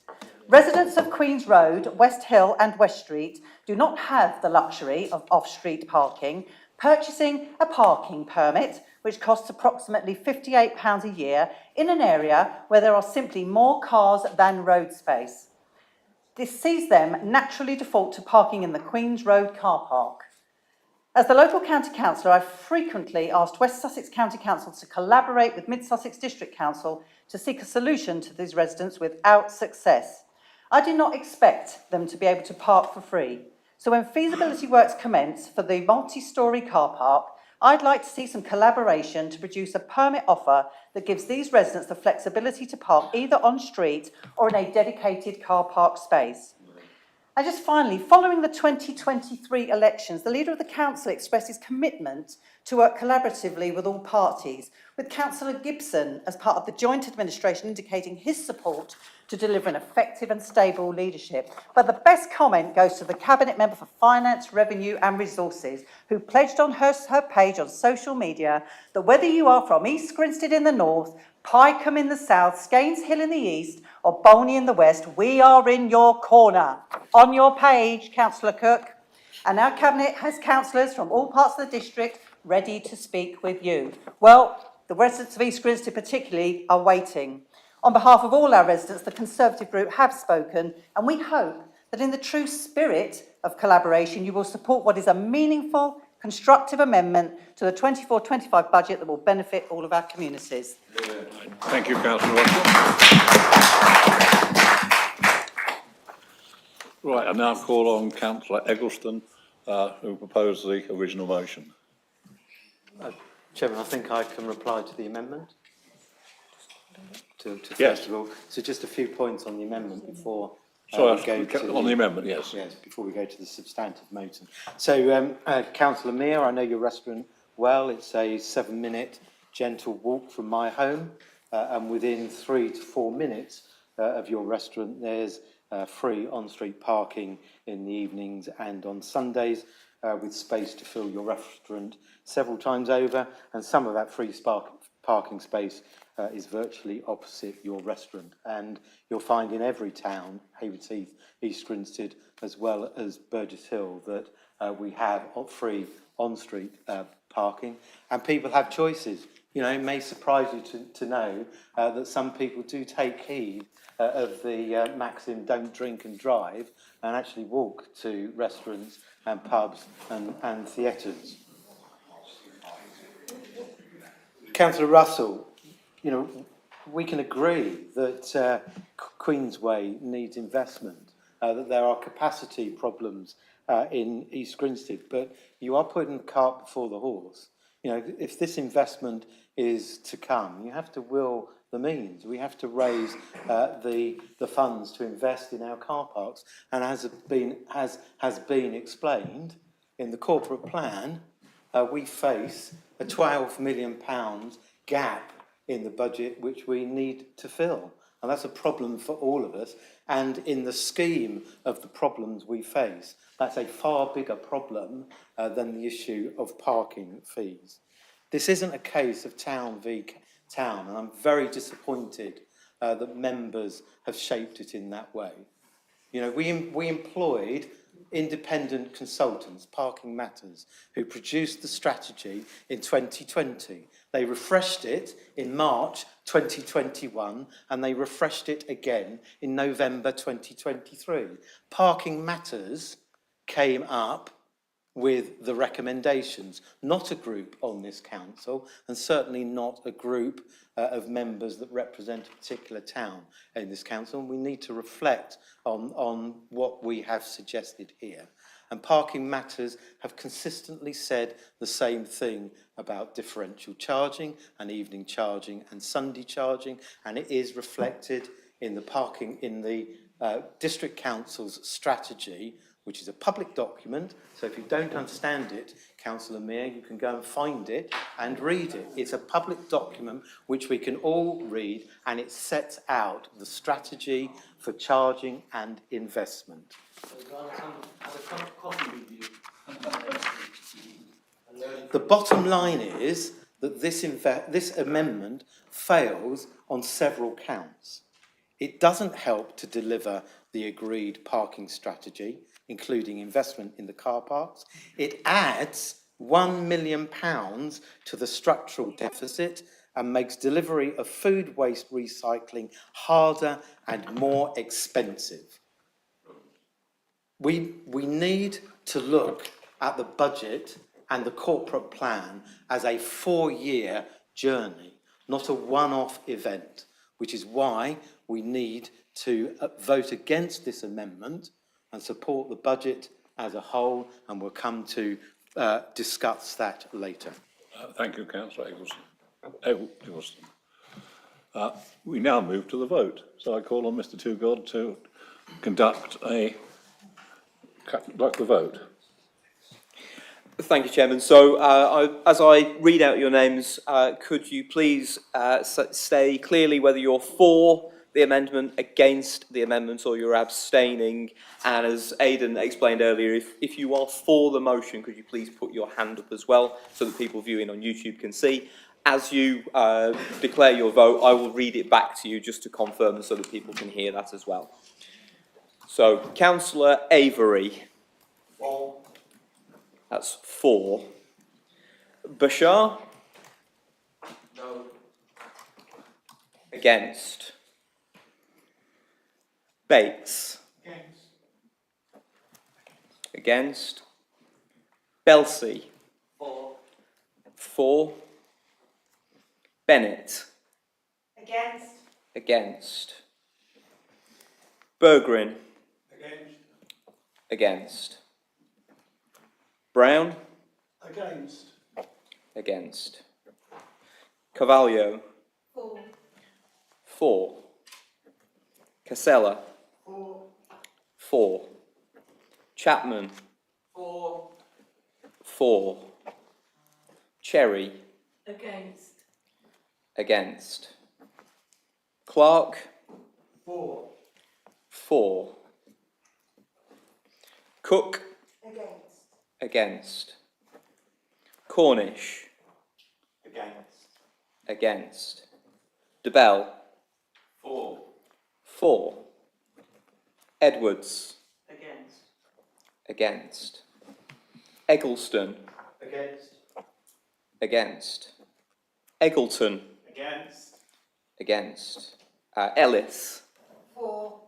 Residents of Queen's Road, West Hill and West Street do not have the luxury of off-street parking. Purchasing a parking permit, which costs approximately £58 a year in an area where there are simply more cars than road space. This sees them naturally default to parking in the Queen's Road car park. As the local county councillor, I've frequently asked West Sussex County Council to collaborate with Mid Sussex District Council to seek a solution to these residents without success. I do not expect them to be able to park for free. So when feasibility works commence for the multi-storey car park, I'd like to see some collaboration to produce a permit offer that gives these residents the flexibility to park either on street or in a dedicated car park space. And just finally, following the 2023 elections, the leader of the council expressed his commitment to work collaboratively with all parties, with Councillor Gibson as part of the joint administration indicating his support to deliver an effective and stable leadership. But the best comment goes to the Cabinet Member for Finance, Revenue and Resources, who pledged on her page on social media that whether you are from East Grinstead in the north, Pycombe in the south, Skanes Hill in the east or Bolney in the west, we are in your corner. On your page, Councillor Cook. And our Cabinet has councillors from all parts of the district ready to speak with you. Well, the residents of East Grinstead particularly are waiting. On behalf of all our residents, the Conservative group have spoken, and we hope that in the true spirit of collaboration, you will support what is a meaningful, constructive amendment to the 24-25 budget that will benefit all of our communities. Thank you, Councillor Russell. Right, I now call on Councillor Eggleston, who proposed the original motion. Chairman, I think I can reply to the amendment. Yes. First of all, so just a few points on the amendment before Sorry, we go to on the amendment, yes. Yes, before we go to the substantive motion. So, Councillor Mear, I know your restaurant well. It's a 7-minute gentle walk from my home, and within 3 to 4 minutes of your restaurant, there's free on-street parking in the evenings and on Sundays, with space to fill your restaurant several times over, and some of that free parking space is virtually opposite your restaurant. And you'll find in every town, Haywards East Grinstead, as well as Burgess Hill, that we have free on-street parking, and people have choices. You know, it may surprise you to know that some people do take heed of the maxim, don't drink and drive, and actually walk to restaurants and pubs and theatres. Councillor Russell, you know, we can agree that Queensway needs investment, that there are capacity problems in East Grinstead, but you are putting the cart before the horse. You know, if this investment is to come, you have to will the means. We have to raise the funds to invest in our car parks, and as has been explained in the corporate plan, we face a £12 million gap in the budget which we need to fill. And that's a problem for all of us. And in the scheme of the problems we face, that's a far bigger problem than the issue of parking fees. This isn't a case of town v town, and I'm very disappointed that members have shaped it in that way. You know, we employed independent consultants, Parking Matters, who produced the strategy in 2020. They refreshed it in March 2021, and they refreshed it again in November 2023. Parking Matters came up with the recommendations, not a group on this council, and certainly not a group of members that represent a particular town in this council. And we need to reflect on what we have suggested here. And Parking Matters have consistently said the same thing about differential charging and evening charging and Sunday charging, and it is reflected in the District Council's strategy, which is a public document. So if you don't understand it, Councillor Mear, you can go and find it and read it. It's a public document which we can all read, and it sets out the strategy for charging and investment. The bottom line is that this amendment fails on several counts. It doesn't help to deliver the agreed parking strategy, including investment in the car parks. It adds £1 million to the structural deficit and makes delivery of food waste recycling harder and more expensive. We need to look at the budget and the corporate plan as a 4-year journey, not a one-off event, which is why we need to vote against this amendment and support the budget as a whole, and we'll come to discuss that later. Thank you, Councillor Eggleston. We now move to the vote. So I call on Mr Tugod to conduct the vote. Thank you, Chairman. So as I read out your names, could you please say clearly whether you're for the amendment, against the amendment, or you're abstaining? And as Aidan explained earlier, if you are for the motion, could you please put your hand up as well so that people viewing on YouTube can see? As you declare your vote, I will read it back to you just to confirm so that people can hear that as well. So, Councillor Avery. For. That's 4. Bashar? No. Against? Bates? Against. Against? Belsey? For. 4. Bennett? Against. Against. Bergrin? Against. Against. Brown? Against. Against. Carvalho? 4. 4. Casella? 4. 4. Chapman? 4. 4. Cherry? Against. Against. Clark? 4. 4. Cook? Against. Against. Cornish? Against. Against. DeBell? 4. 4. Edwards? Against. Against. Eggleston? Against. Against. Eggleton? Against. Against. Ellis? 4.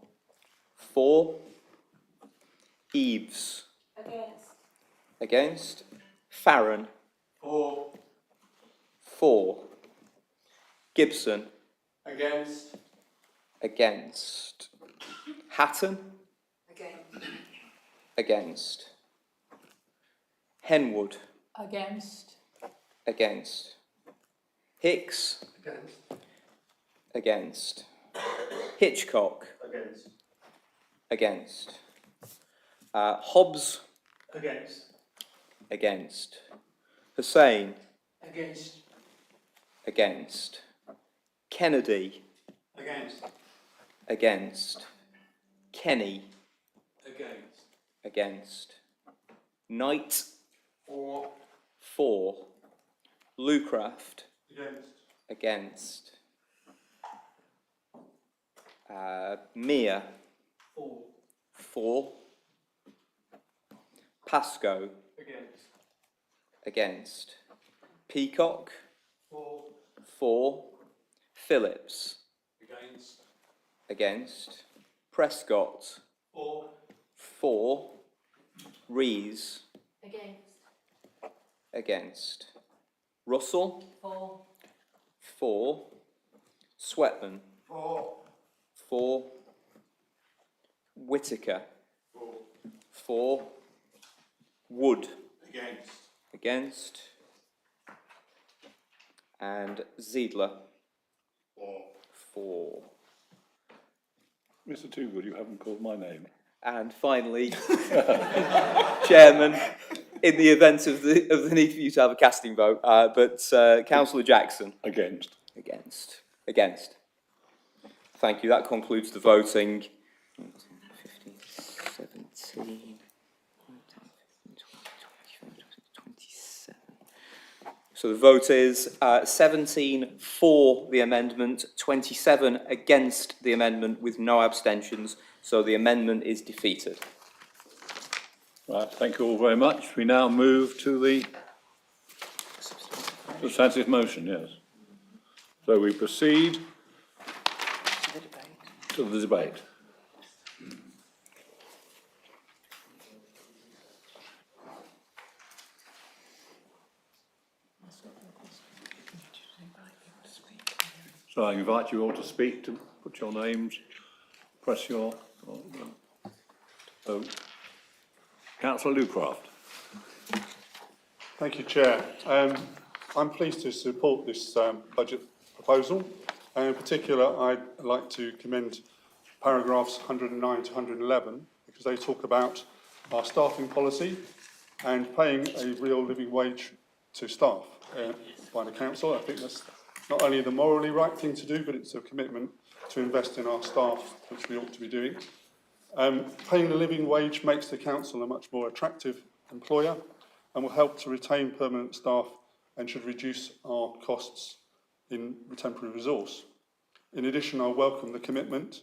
4. Eaves? Against. Against. Farron? 4. 4. Gibson? Against. Against. Hatton? Against. Against. Henwood? Against. Against. Hicks? Against. Against. Hitchcock? Against. Against. Hobbs? Against. Against. Hussain? Against. Against. Kennedy? Against. Against. Kenny? Against. Against. Knight? 4. 4. Lucraft? Against. Against. Mia? 4. 4. Pascoe? Against. Against. Peacock? 4. 4. Phillips? Against. Against. Prescott? 4. 4. Rees? Against. Against. Russell? 4. 4. Swetman? 4. 4. Whitaker? 4. 4. Wood? Against. Against. And Ziedler? 4. 4. Mr Tugod, you haven't called my name. And finally, Chairman, in the event of the need for you to have a casting vote, but Councillor Jackson? Against. Against. Against. Thank you. That concludes the voting. 15, 17, 27. So the vote is 17 for the amendment, 27 against the amendment with no abstentions. So the amendment is defeated. Right, thank you all very much. We now move to the substantive motion, yes. So we proceed to the debate. So I invite you all to speak, to put your names, press your... So, Councillor Lucraft. Thank you, Chair. I'm pleased to support this budget proposal. And in particular, I'd like to commend paragraphs 109 to 111 because they talk about our staffing policy and paying a real living wage to staff by the council. I think that's not only the morally right thing to do, but it's a commitment to invest in our staff, which we ought to be doing. Paying the living wage makes the council a much more attractive employer and will help to retain permanent staff and should reduce our costs in temporary resource. In addition, I welcome the commitment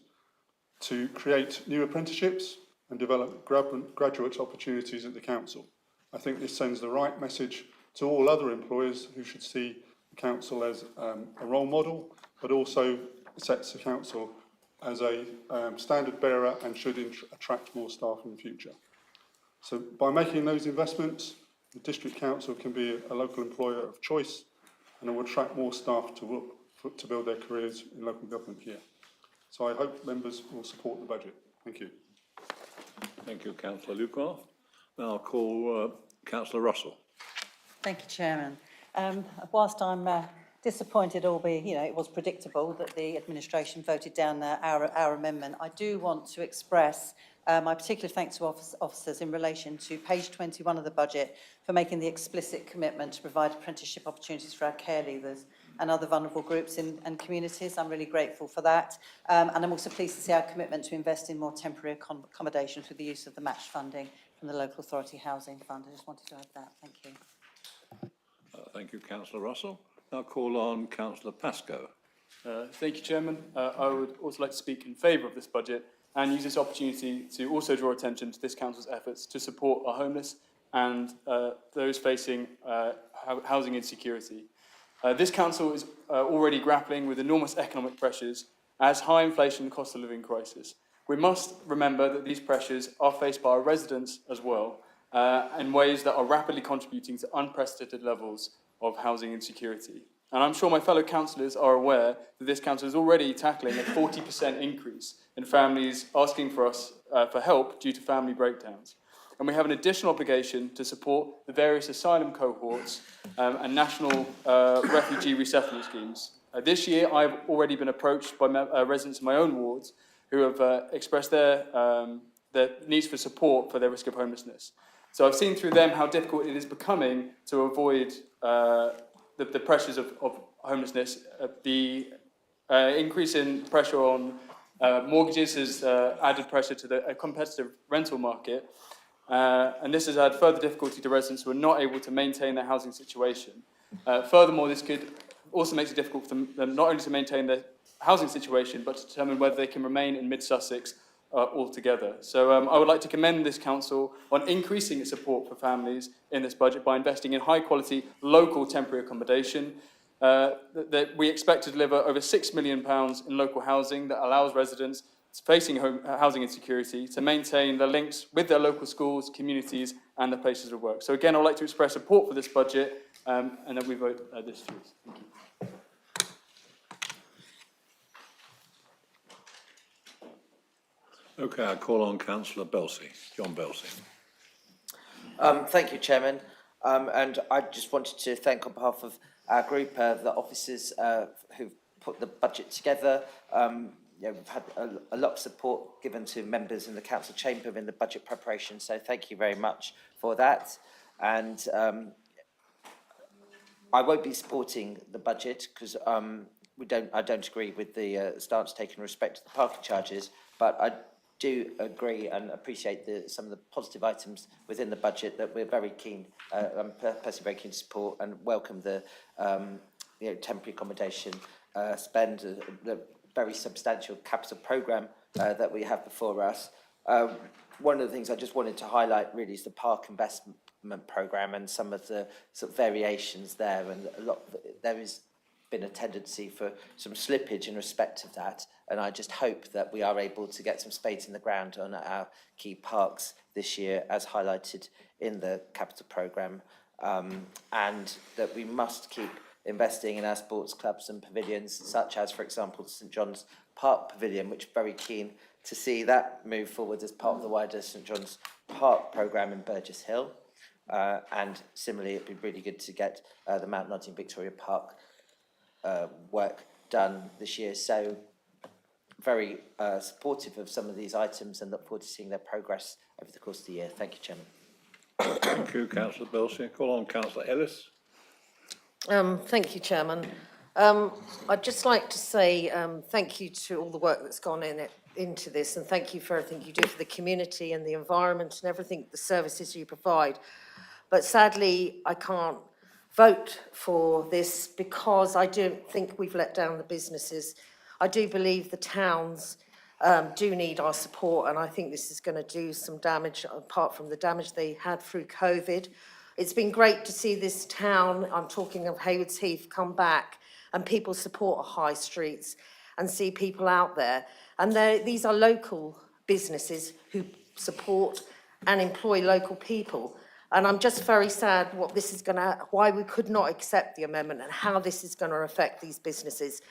to create new apprenticeships and develop graduate opportunities at the council. I think this sends the right message to all other employers who should see the council as a role model, but also sets the council as a standard bearer and should attract more staff in the future. So by making those investments, the District Council can be a local employer of choice and it will attract more staff to build their careers in local government here. So I hope members will support the budget. Thank you. Thank you, Councillor Lucraft. Now I'll call Councillor Russell. Thank you, Chairman. Whilst I'm disappointed, albeit it was predictable that the administration voted down our amendment, I do want to express my particular thanks to officers in relation to page 21 of the budget for making the explicit commitment to provide apprenticeship opportunities for our care leavers and other vulnerable groups and communities. I'm really grateful for that. And I'm also pleased to see our commitment to invest in more temporary accommodation through the use of the match funding from the Local Authority Housing Fund. I just wanted to add that. Thank you. Thank you, Councillor Russell. Now call on Councillor Pascoe. Thank you, Chairman. I would also like to speak in favour of this budget and use this opportunity to also draw attention to this council's efforts to support our homeless and those facing housing insecurity. This council is already grappling with enormous economic pressures as high inflation and cost of living crisis. We must remember that these pressures are faced by our residents as well in ways that are rapidly contributing to unprecedented levels of housing insecurity. And I'm sure my fellow councillors are aware that this council is already tackling a 40% increase in families asking for us for help due to family breakdowns. And we have an additional obligation to support the various asylum cohorts and national refugee resettlement schemes. This year, I've already been approached by residents in my own wards who have expressed their needs for support for their risk of homelessness. So I've seen through them how difficult it is becoming to avoid the pressures of homelessness. The increase in pressure on mortgages has added pressure to the competitive rental market. And this has added further difficulty to residents who are not able to maintain their housing situation. Furthermore, this could also make it difficult for them not only to maintain their housing situation, but to determine whether they can remain in mid-Sussex altogether. So I would like to commend this council on increasing its support for families in this budget by investing in high-quality local temporary accommodation. That we expect to deliver over £6 million in local housing that allows residents facing housing insecurity to maintain their links with their local schools, communities and their places of work. So again, I'd like to express support for this budget and that we vote this through. Thank you. Okay, I call on Councillor Belsey, John Belsey. Thank you, Chairman. And I just wanted to thank on behalf of our group the officers who've put the budget together. We've had a lot of support given to members in the council chamber in the budget preparation, so thank you very much for that. And I won't be supporting the budget because I don't agree with the stance taken in respect to the parking charges, but I do agree and appreciate some of the positive items within the budget that we're very keen, I'm personally very keen to support and welcome the temporary accommodation spend, the very substantial capital programme that we have before us. One of the things I just wanted to highlight really is the park investment programme and some of the sort of variations there, and there has been a tendency for some slippage in respect of that, and I just hope that we are able to get some spades in the ground on our key parks this year as highlighted in the capital programme, and that we must keep investing in our sports clubs and pavilions, such as, for example, St John's Park Pavilion, which I'm very keen to see that move forward as part of the wider St John's Park programme in Burgess Hill. And similarly, it'd be really good to get the Mount Nottingham Victoria Park work done this year. So very supportive of some of these items and look forward to seeing their progress over the course of the year. Thank you, Chairman. Thank you, Councillor Belsey. Call on Councillor Ellis. Thank you, Chairman. I'd just like to say thank you to all the work that's gone into this, and thank you for everything you do for the community and the environment and everything, the services you provide. But sadly, I can't vote for this because I don't think we've let down the businesses. I do believe the towns do need our support, and I think this is going to do some damage apart from the damage they had through COVID. It's been great to see this town, I'm talking of Haywards Heath, come back and people support our high streets and see people out there. And these are local businesses who support and employ local people. And I'm just very sad why we could not accept the amendment and how this is going to affect these businesses.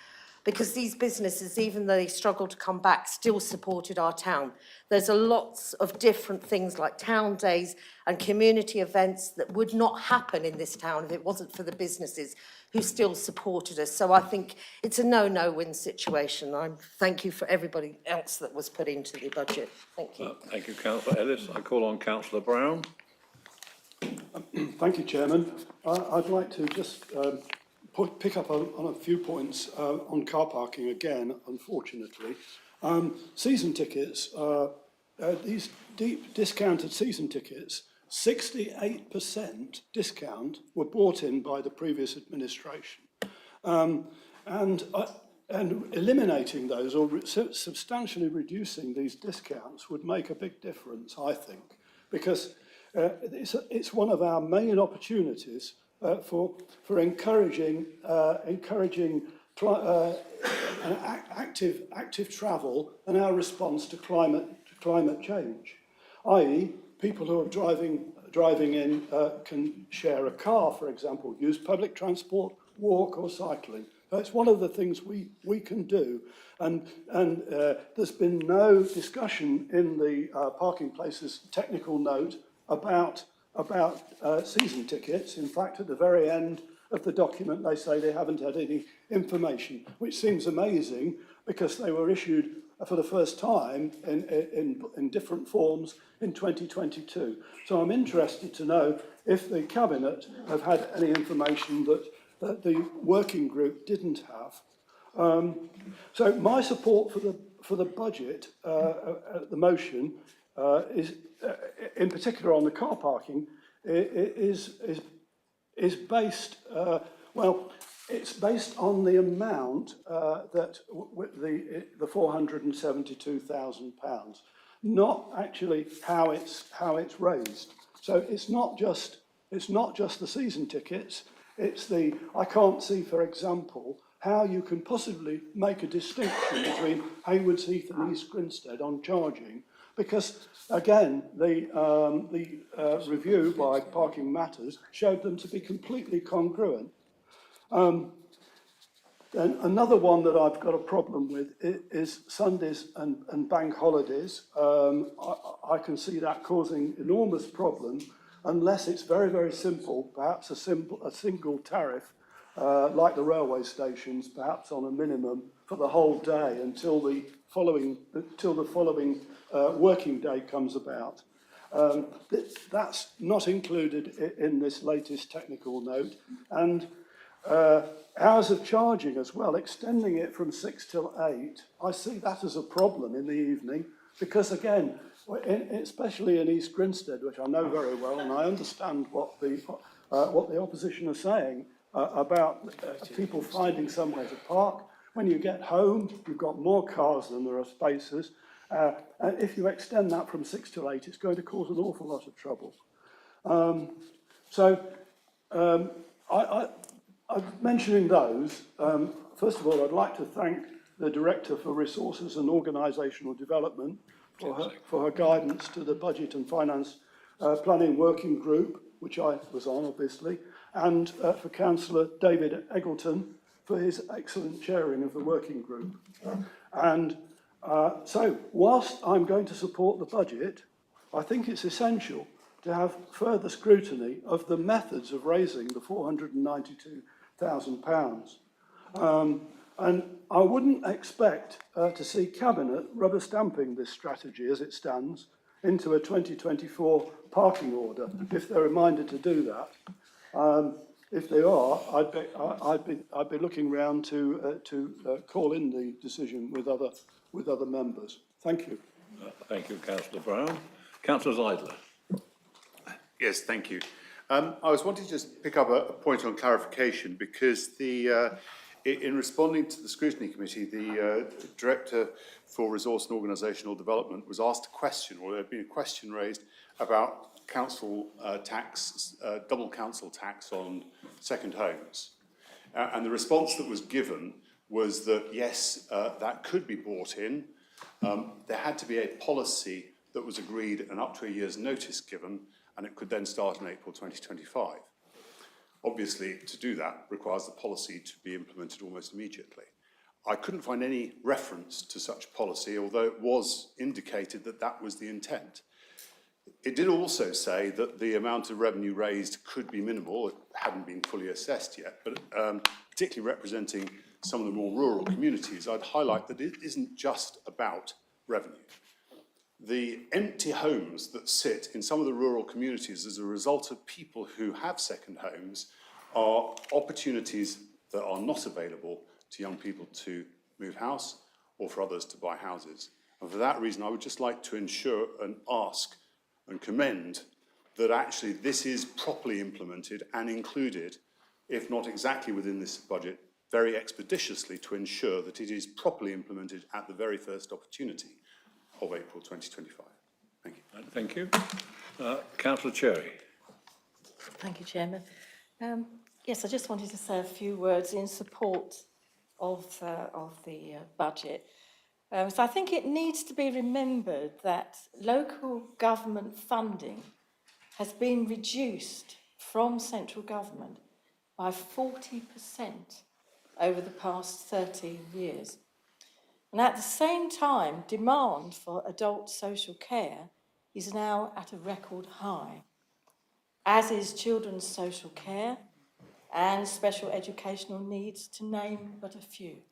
Because these businesses, even though they struggled to come back, still supported our town. There's a lots of different things like town days and community events that would not happen in this town if it wasn't for the businesses who still supported us. So I think it's a no-win situation. Thank you for everybody else that was put into the budget. Thank you. Thank you, Councillor Ellis. I call on Councillor Brown. Thank you, Chairman. I'd like to just pick up on a few points on car parking again, unfortunately. Season tickets, these deep discounted season tickets, 68% discount were brought in by the previous administration. And eliminating those or substantially reducing these discounts would make a big difference, I think, because it's one of our main opportunities for encouraging active travel and our response to climate change, i.e. people who are driving in can share a car, for example, use public transport, walk or cycling. It's one of the things we can do, and there's been no discussion in the parking places technical note about season tickets. In fact, at the very end of the document, they say they haven't had any information, which seems amazing because they were issued for the first time in different forms in 2022. So I'm interested to know if the Cabinet have had any information that the working group didn't have. So my support for the budget, the motion, is in particular on the car parking, is based, it's based on the amount that the £472,000, not actually how it's raised. So it's not just the season tickets. I can't see, for example, how you can possibly make a distinction between Haywards Heath and East Grinstead on charging, because again, the review by Parking Matters showed them to be completely congruent. And another one that I've got a problem with is Sundays and bank holidays. I can see that causing enormous problems unless it's very, very simple, perhaps a single tariff, like the railway stations, perhaps on a minimum for the whole day until the following working day comes about. That's not included in this latest technical note. And hours of charging as well, extending it from 6 till 8, I see that as a problem in the evening Because again, especially in East Grinstead, which I know very well, and I understand what the opposition are saying about people finding somewhere to park. When you get home, you've got more cars than there are spaces. And if you extend that from 6 to 8, it's going to cause an awful lot of trouble. I'm mentioning those. First of all, I'd like to thank the Director for Resources and Organisational Development for her guidance to the Budget and Finance Planning Working Group, which I was on, obviously, and for Councillor David Eggleton for his excellent chairing of the working group. And so, whilst I'm going to support the budget, I think it's essential to have further scrutiny of the methods of raising the £492,000. And I wouldn't expect to see Cabinet rubber stamping this strategy as it stands into a 2024 parking order, if they're reminded to do that. If they are, I'd be looking round to call in the decision with other members. Thank you. Thank you, Councillor Brown. Councillor Zeidler. Yes, thank you. I was wanting to just pick up a point on clarification because in responding to the Scrutiny Committee, the Director for Resource and Organisational Development was asked a question, or there had been a question raised about council tax, double council tax on second homes. And the response that was given was that, yes, that could be brought in. There had to be a policy that was agreed and up to a year's notice given, and it could then start in April 2025. Obviously, to do that requires the policy to be implemented almost immediately. I couldn't find any reference to such policy, although it was indicated that that was the intent. It did also say that the amount of revenue raised could be minimal. It hadn't been fully assessed yet, but particularly representing some of the more rural communities, I'd highlight that it isn't just about revenue. The empty homes that sit in some of the rural communities as a result of people who have second homes are opportunities that are not available to young people to move house or for others to buy houses. And for that reason, I would just like to ensure and ask and commend that actually this is properly implemented and included, if not exactly within this budget, very expeditiously to ensure that it is properly implemented at the very first opportunity of April 2025. Thank you. Thank you. Councillor Cherry. Thank you, Chairman. Yes, I just wanted to say a few words in support of the budget. So I think it needs to be remembered that local government funding has been reduced from central government by 40% over the past 13 years. And at the same time, demand for adult social care is now at a record high, as is children's social care and special educational needs, to name but a few.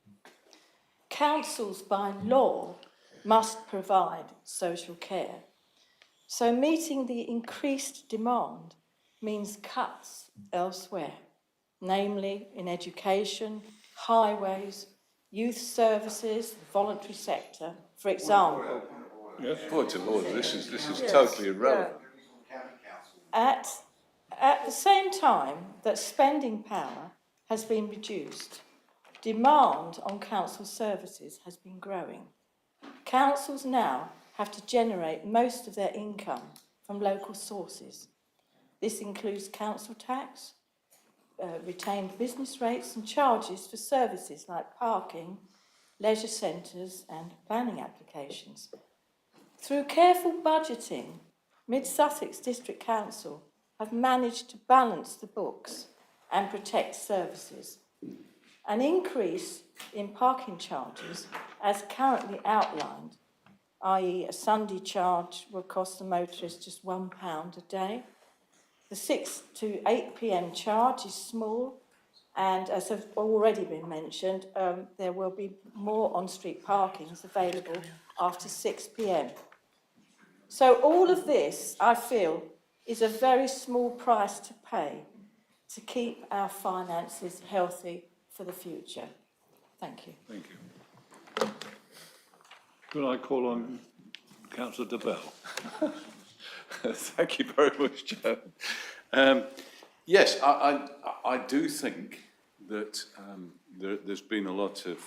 Councils, by law, must provide social care. So meeting the increased demand means cuts elsewhere, namely in education, highways, youth services, voluntary sector, for example. Yes. Point of order. This is totally irrelevant. At the same time that spending power has been reduced, demand on council services has been growing. Councils now have to generate most of their income from local sources. This includes council tax, retained business rates and charges for services like parking, leisure centres and planning applications. Through careful budgeting, Mid-Sussex District Council have managed to balance the books and protect services. An increase in parking charges, as currently outlined, i.e. a Sunday charge will cost the motorist just £1 a day. The 6 to 8 p.m. charge is small, and as has already been mentioned, there will be more on-street parkings available after 6 p.m. So all of this, I feel, is a very small price to pay to keep our finances healthy for the future. Thank you. Thank you. Could I call on Councillor de Bell. Thank you very much, Chair. Yes, I do think that there's been a lot of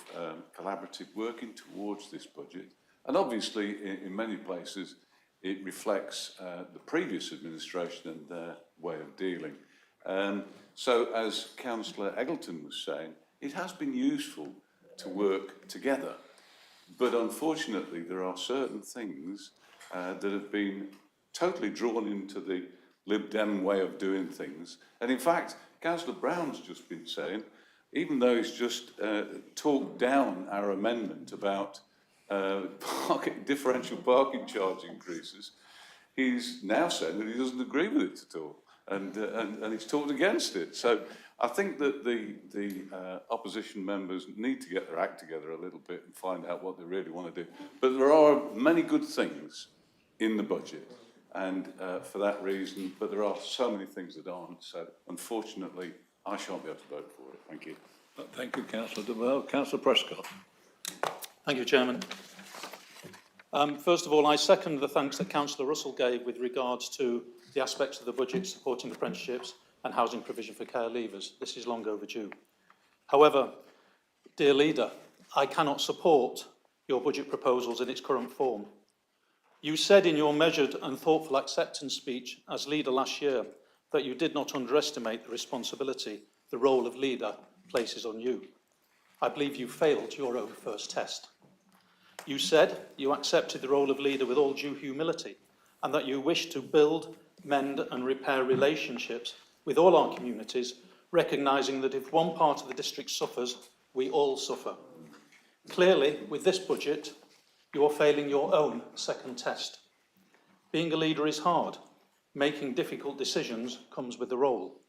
collaborative working towards this budget, and obviously in many places it reflects the previous administration and their way of dealing. So as Councillor Eggleton was saying, it has been useful to work together, but unfortunately there are certain things that have been totally drawn into the Lib Dem way of doing things. And in fact, Councillor Brown's just been saying, even though he's just talked down our amendment about differential parking charge increases, he's now saying that he doesn't agree with it at all, and he's talked against it. So I think that the opposition members need to get their act together a little bit and find out what they really want to do. But there are many good things in the budget, and for that reason, but there are so many things that aren't. So unfortunately, I shan't be able to vote for it. Thank you. Thank you, Councillor de Bell. Councillor Prescott. Thank you, Chairman. First of all, I second the thanks that Councillor Russell gave with regards to the aspects of the budget supporting apprenticeships and housing provision for care leavers. This is long overdue. However, dear Leader, I cannot support your budget proposals in its current form. You said in your measured and thoughtful acceptance speech as Leader last year that you did not underestimate the responsibility the role of Leader places on you. I believe you failed your own first test. You said you accepted the role of Leader with all due humility and that you wish to build, mend and repair relationships with all our communities, recognising that if one part of the district suffers, we all suffer. Clearly, with this budget, you are failing your own second test. Being a leader is hard. Making difficult decisions comes with the role.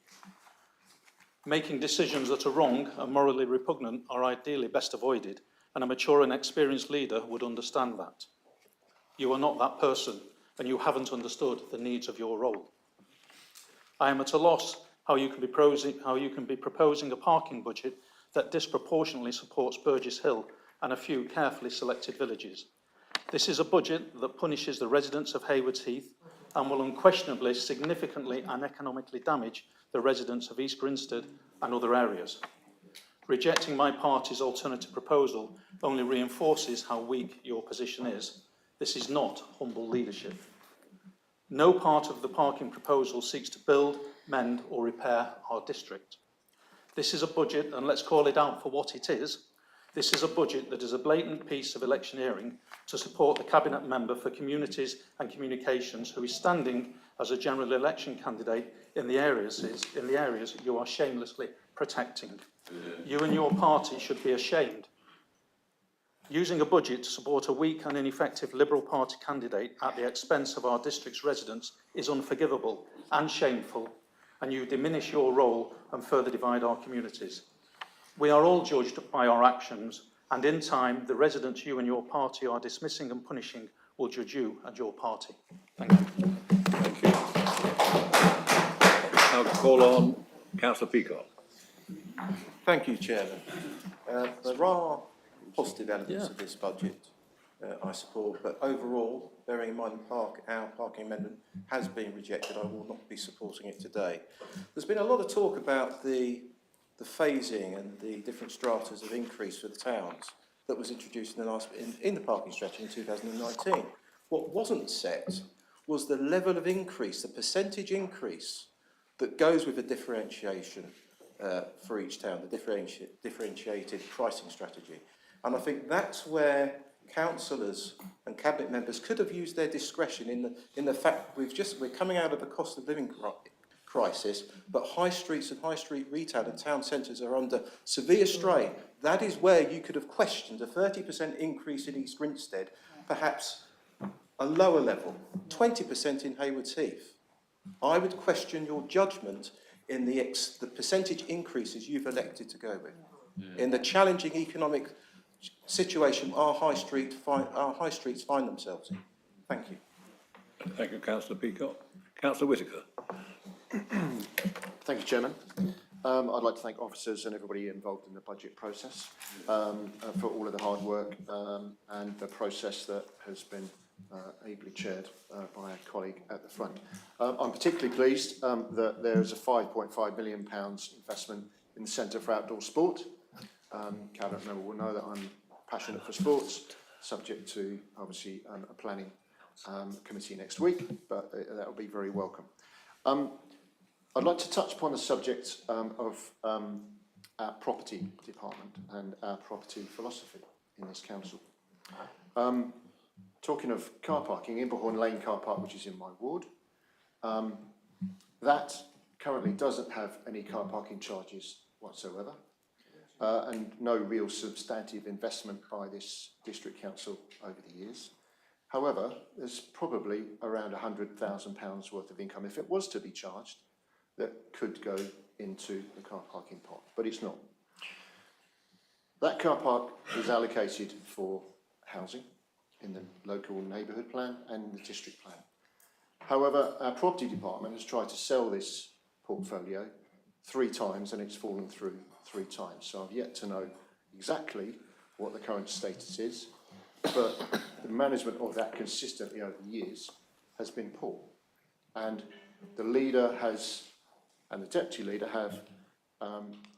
Making decisions that are wrong and morally repugnant are ideally best avoided, and a mature and experienced leader would understand that. You are not that person, and you haven't understood the needs of your role. I am at a loss how you can be proposing a parking budget that disproportionately supports Burgess Hill and a few carefully selected villages. This is a budget that punishes the residents of Haywards Heath and will unquestionably significantly and economically damage the residents of East Grinstead and other areas. Rejecting my party's alternative proposal only reinforces how weak your position is. This is not humble leadership. No part of the parking proposal seeks to build, mend or repair our district. This is a budget, and let's call it out for what it is. This is a budget that is a blatant piece of electioneering to support the Cabinet Member for Communities and Communications who is standing as a general election candidate in the areas you are shamelessly protecting. You and your party should be ashamed. Using a budget to support a weak and ineffective Liberal Party candidate at the expense of our district's residents is unforgivable and shameful, and you diminish your role and further divide our communities. We are all judged by our actions, and in time, the residents you and your party are dismissing and punishing will judge you and your party. Thank you. Thank you. I'll call on Councillor Peacock. Thank you, Chairman. There are positive elements of this budget I support, but overall, bearing in mind our parking amendment has been rejected, I will not be supporting it today. There's been a lot of talk about the phasing and the different stratas of increase for the towns that was introduced in the parking strategy in 2019. What wasn't set was the level of increase, the percentage increase that goes with the differentiation for each town, the differentiated pricing strategy. And I think that's where councillors and cabinet members could have used their discretion in the fact we're coming out of a cost of living crisis, but high streets and high street retail and town centres are under severe strain. That is where you could have questioned a 30% increase in East Grinstead, perhaps a lower level, 20% in Haywards Heath. I would question your judgment in the percentage increases you've elected to go with. In the challenging economic situation our high streets find themselves in. Thank you. Thank you, Councillor Peacock. Councillor Whitaker. Thank you, Chairman. I'd like to thank officers and everybody involved in the budget process for all of the hard work and the process that has been ably chaired by our colleague at the front. I'm particularly pleased that there is a £5.5 million investment in the Centre for Outdoor Sport. Cabinet member will know that I'm passionate for sports, subject to obviously a planning committee next week, but that will be very welcome. I'd like to touch upon the subject of our property department and our property philosophy in this council. Talking of car parking, Imberhorn Lane car park, which is in my ward, that currently doesn't have any car parking charges whatsoever, and no real substantive investment by this district council over the years. However, there's probably around £100,000 worth of income, if it was to be charged, that could go into the car parking pot, but it's not. That car park is allocated for housing in the local neighbourhood plan and the district plan. However, our property department has tried to sell this portfolio 3 times and it's fallen through 3 times. So I've yet to know exactly what the current status is, but the management of that consistently over the years has been poor. And the leader has, and the deputy leader have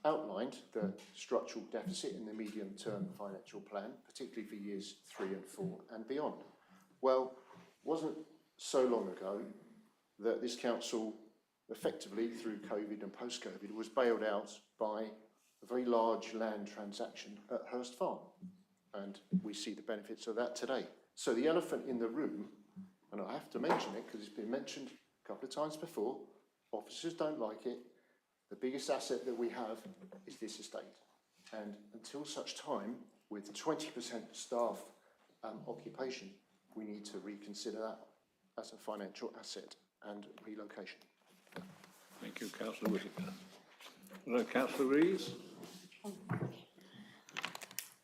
outlined the structural deficit in the medium-term financial plan, particularly for years 3 and 4 and beyond. Well, wasn't so long ago that this council, effectively through COVID and post-COVID, was bailed out by a very large land transaction at Hurst Farm, and we see the benefits of that today. So the elephant in the room, and I have to mention it because it's been mentioned a couple of times before, officers don't like it. The biggest asset that we have is this estate. And until such time, with 20% staff occupation, we need to reconsider that as a financial asset and relocation. Thank you, Councillor Whittaker. Hello, Councillor Rees.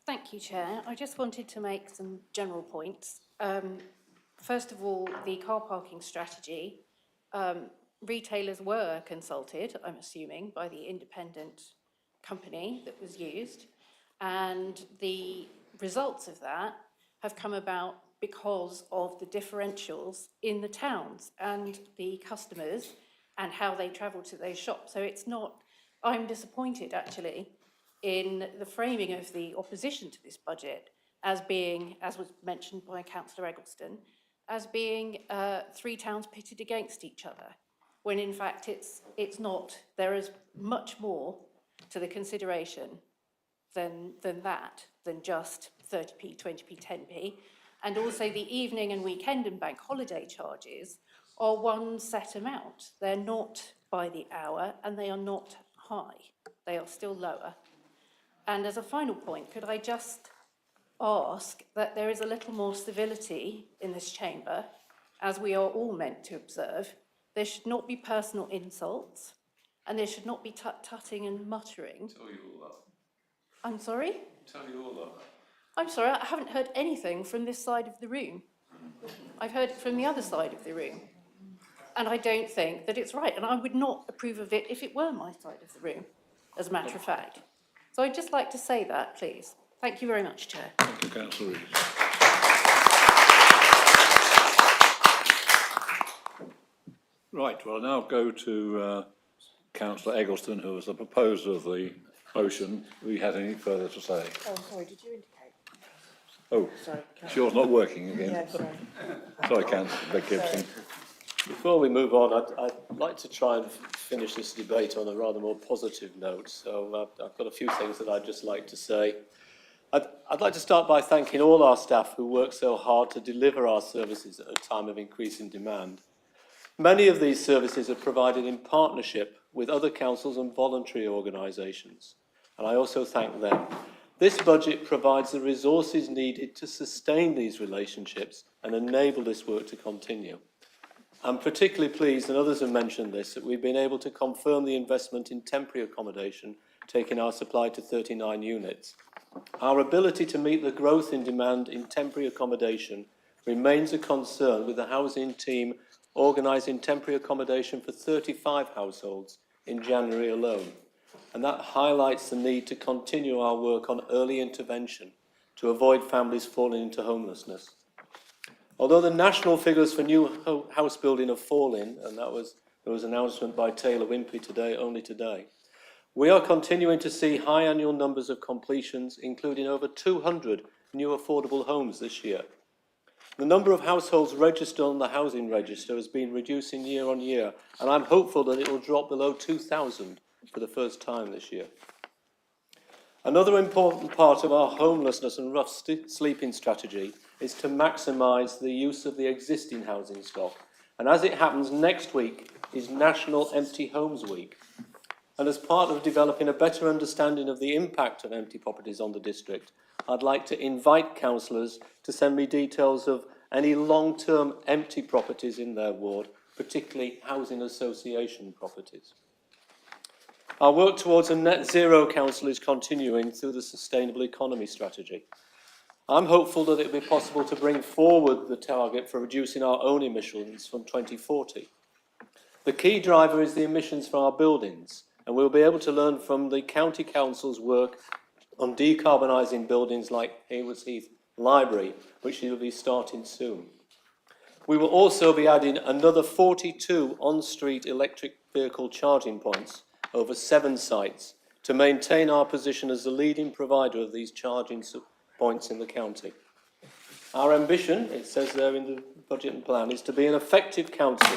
Thank you, Chair. I just wanted to make some general points. First of all, the car parking strategy. Retailers were consulted, I'm assuming, by the independent company that was used, and the results of that have come about because of the differentials in the towns and the customers and how they travel to those shops. So it's not, I'm disappointed actually in the framing of the opposition to this budget as being, as was mentioned by Councillor Eggleston, as being 3 towns pitted against each other, when in fact it's not. There is much more to the consideration than that, than just 30p, 20p, 10p. And also the evening and weekend and bank holiday charges are one set amount. They're not by the hour and they are not high. They are still lower. And as a final point, could I just ask that there is a little more civility in this chamber, as we are all meant to observe. There should not be personal insults, and there should not be tut-tutting and muttering. Tell you all that. I'm sorry? Tell you all that. I'm sorry, I haven't heard anything from this side of the room. I've heard it from the other side of the room. And I don't think that it's right, and I would not approve of it if it were my side of the room, as a matter of fact. So I'd just like to say that, please. Thank you very much, Chair. Thank you, Councillor Rees. Right, well, I'll now go to Councillor Eggleston, who was the proposer of the motion. Have you had any further to say? Oh, sorry, did you indicate? Oh, Sorry, it's yours not working again. Yeah, sorry. Sorry, Councillor Gibson. Before we move on, I'd like to try and finish this debate on a rather more positive note. So I've got a few things that I'd just like to say. I'd like to start by thanking all our staff who work so hard to deliver our services at a time of increasing demand. Many of these services are provided in partnership with other councils and voluntary organisations, and I also thank them. This budget provides the resources needed to sustain these relationships and enable this work to continue. I'm particularly pleased, and others have mentioned this, that we've been able to confirm the investment in temporary accommodation, taking our supply to 39 units. Our ability to meet the growth in demand in temporary accommodation remains a concern, with the housing team organising temporary accommodation for 35 households in January alone. And that highlights the need to continue our work on early intervention to avoid families falling into homelessness. Although the national figures for new house building have fallen, and there was an announcement by Taylor Wimpey only today, we are continuing to see high annual numbers of completions, including over 200 new affordable homes this year. The number of households registered on the housing register has been reducing year on year, and I'm hopeful that it will drop below 2,000 for the first time this year. Another important part of our homelessness and rough sleeping strategy is to maximise the use of the existing housing stock. And as it happens, next week is National Empty Homes Week. And as part of developing a better understanding of the impact of empty properties on the district, I'd like to invite councillors to send me details of any long-term empty properties in their ward, particularly housing association properties. Our work towards a net zero council is continuing through the sustainable economy strategy. I'm hopeful that it will be possible to bring forward the target for reducing our own emissions from 2040. The key driver is the emissions from our buildings, and we'll be able to learn from the County Council's work on decarbonising buildings like Haywards Heath Library, which will be starting soon. We will also be adding another 42 on-street electric vehicle charging points over 7 sites to maintain our position as the leading provider of these charging points in the county. Our ambition, it says there in the budget and plan, is to be an effective council,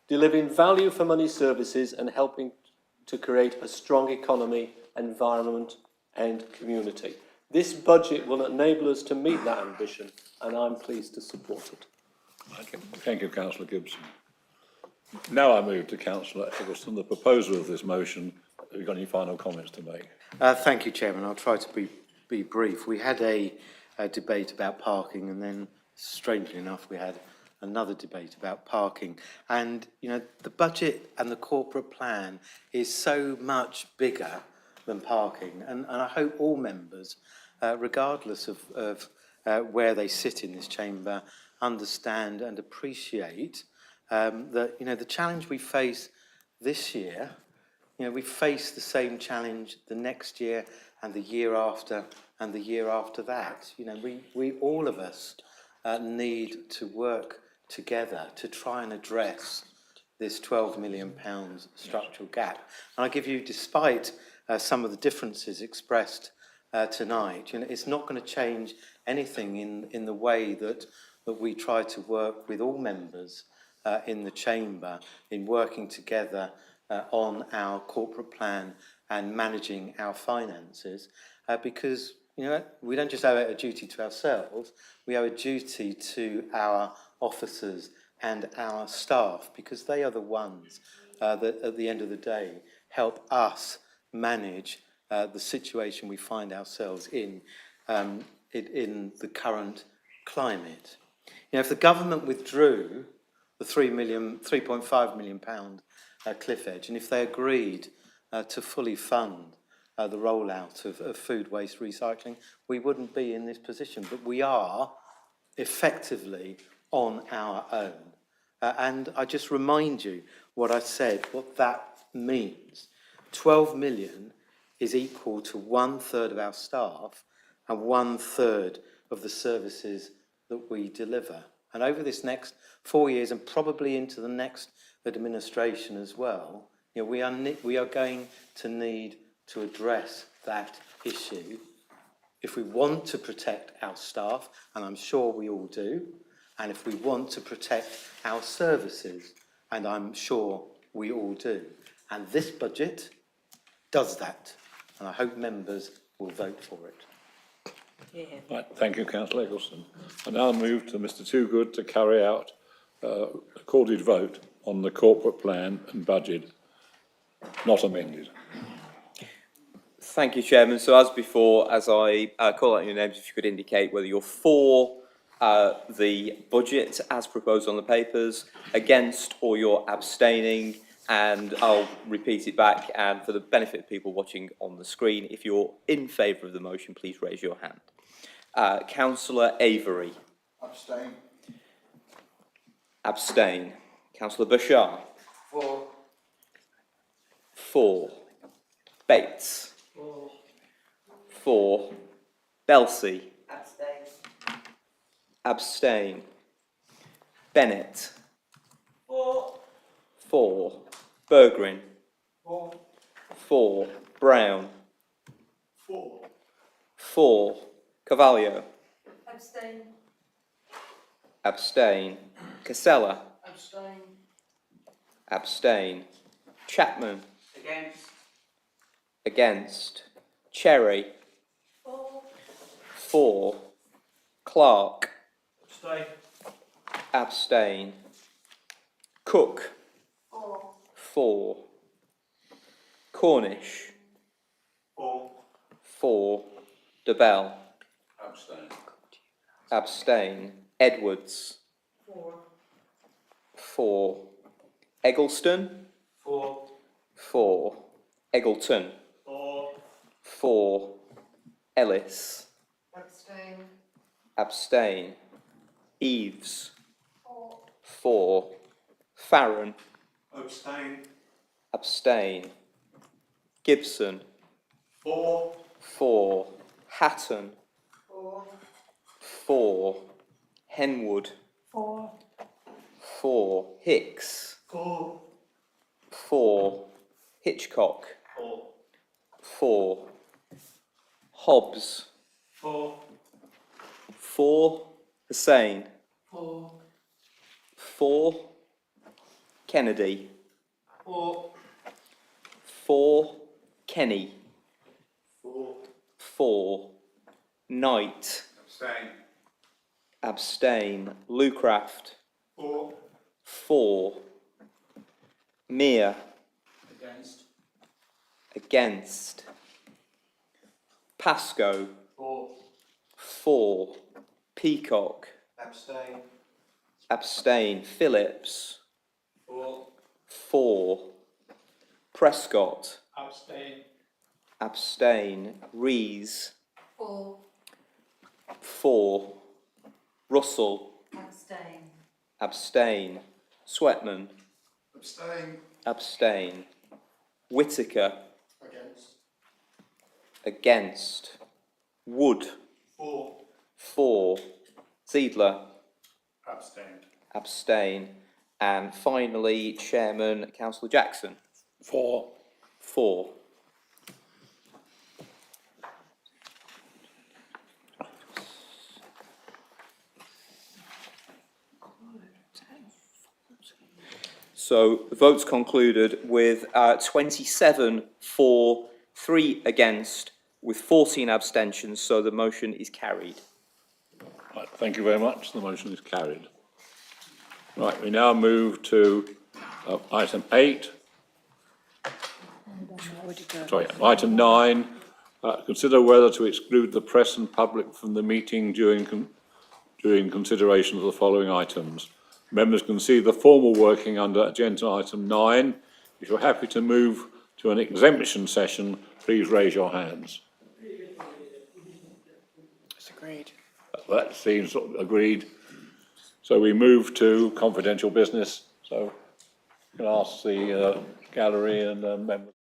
delivering value for money services and helping to create a strong economy, environment and community. This budget will enable us to meet that ambition, and I'm pleased to support it. Thank you, Councillor Gibson. Now I move to Councillor Eggleston, the proposer of this motion. Have you got any final comments to make? Thank you, Chairman. I'll try to be brief. We had a debate about parking, and then, strangely enough, we had another debate about parking. And, you know, the budget and the corporate plan is so much bigger than parking. And I hope all members, regardless of where they sit in this chamber, understand and appreciate that, you know, the challenge we face this year, you know, we face the same challenge the next year and the year after and the year after that. You know, we all of us need to work together to try and address this £12 million structural gap. And I give you, despite some of the differences expressed tonight, you know, it's not going to change anything in the way that we try to work with all members in the chamber in working together on our corporate plan and managing our finances, because, you know, we don't just owe a duty to ourselves, we owe a duty to our officers and our staff, because they are the ones that at the end of the day help us manage the situation we find ourselves in the current climate. You know, if the government withdrew the £3.5 million cliff edge, and if they agreed to fully fund the rollout of food waste recycling, we wouldn't be in this position. But we are effectively on our own. And I just remind you what I said, what that means. 12 million is equal to 1/3 of our staff and 1/3 of the services that we deliver. And over this next 4 years, and probably into the next administration as well, you know, we are going to need to address that issue if we want to protect our staff, and I'm sure we all do, and if we want to protect our services, and I'm sure we all do. And this budget does that, and I hope members will vote for it. Yeah. Right, thank you, Councillor Eggleston. I now move to Mr Toogood to carry out a recorded vote on the corporate plan and budget, not amended. Thank you, Chairman. So as before, as I call out your names, if you could indicate whether you're for the budget as proposed on the papers, against, or you're abstaining, and I'll repeat it back, and for the benefit of people watching on the screen, if you're in favour of the motion, please raise your hand. Councillor Avery. Abstain. Abstain. Councillor Bashar. For. Bates. For. Belsey. Abstain. Abstain. Bennett. 4. 4. Bergrin. 4. 4. Brown. 4. 4. Carvalho. Abstain. Abstain. Casella. Abstain. Abstain. Chapman. Against. Against. Cherry. 4. 4. Clark. Abstain. Abstain. Cook. 4. 4. Cornish. 4. 4. DeBell. Abstain. Abstain. Edwards. 4. 4. Eggleston. 4. 4. Eggleton. 4. 4. Ellis. Abstain. Abstain. Eves. 4. 4. Farron. Abstain. Abstain. Gibson. 4. 4. Hatton. 4. 4. Henwood. 4. 4. Hicks. 4. 4. Hitchcock. 4. 4. Hobbs. 4. 4. Hussain. 4. 4. Kennedy. 4. 4. Kenny. 4. 4. Knight. Abstain. Abstain. Lucraft. 4. 4. Mere. Against. Against. Pascoe. 4. 4. Peacock. Abstain. Abstain. Phillips. 4. 4. Prescott. Abstain. Abstain. Rees. 4. 4. Russell. Abstain. Abstain. Sweatman. Abstain. Abstain. Whitaker. Against. Against. Wood. 4. 4. Ziedler. Abstain. Abstain. And finally, Chairman, Councillor Jackson. 4. 4. So the vote's concluded with 27 for, 3 against, with 14 abstentions, so the motion is carried. Right, thank you very much. The motion is carried. Right, we now move to item 8. Sorry, item 9. Consider whether to exclude the press and public from the meeting during consideration of the following items. Members can see the formal working under agenda item 9. If you're happy to move to an exemption session, please raise your hands. It's agreed. That seems agreed. So we move to confidential business. So you can ask the gallery and members.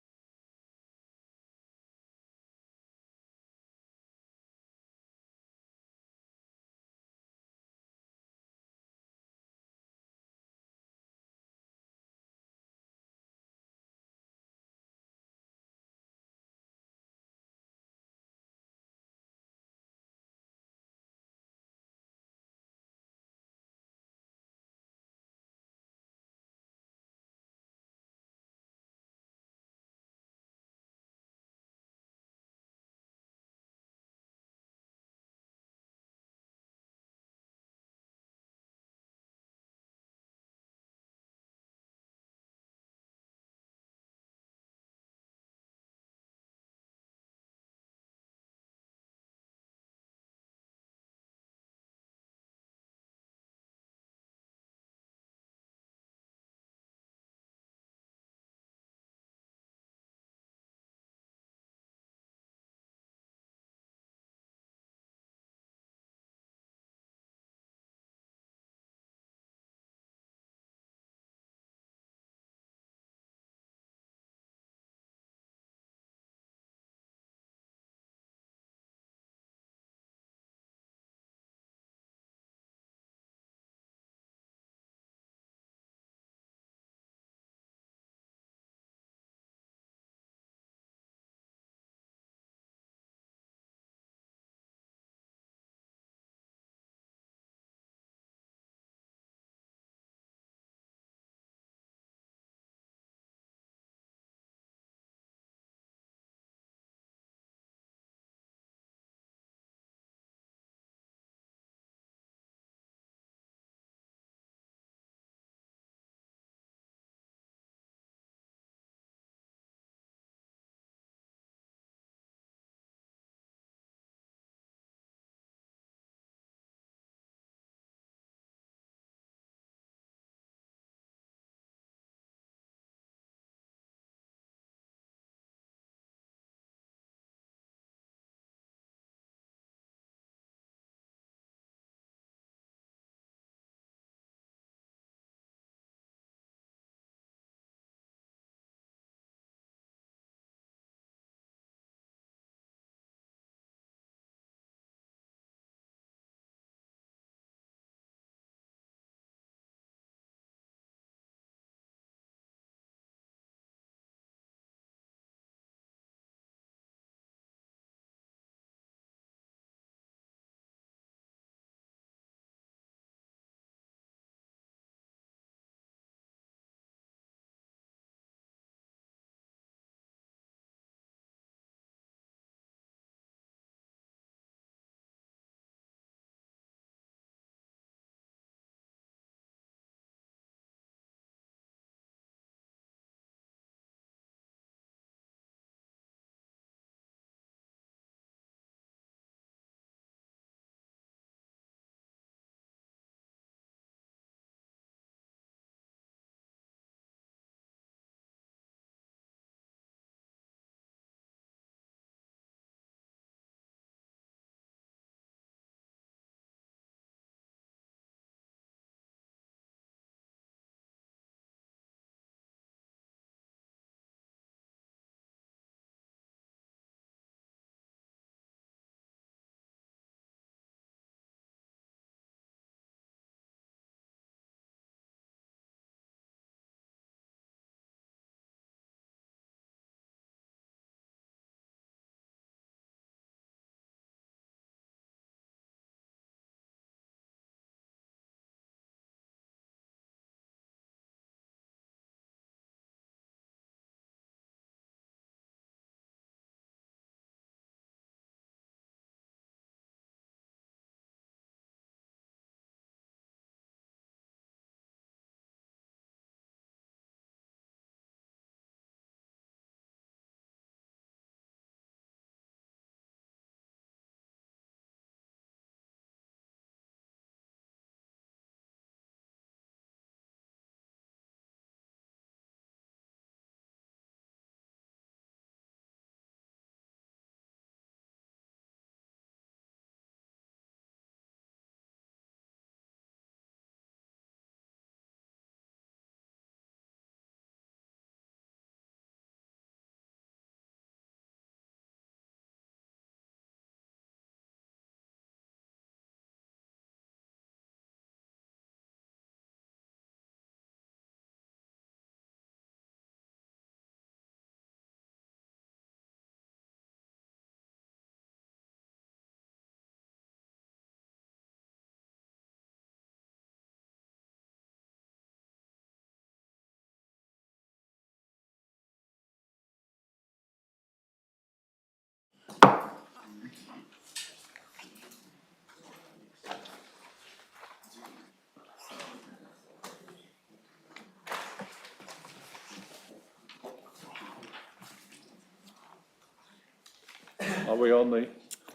Are we on the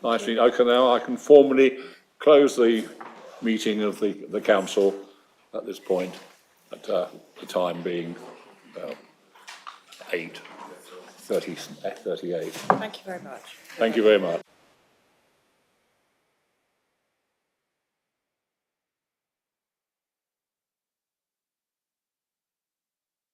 nicely? Okay, now I can formally close the meeting of the council at this point, at the time being 8:38. Thank you very much. Thank you very much.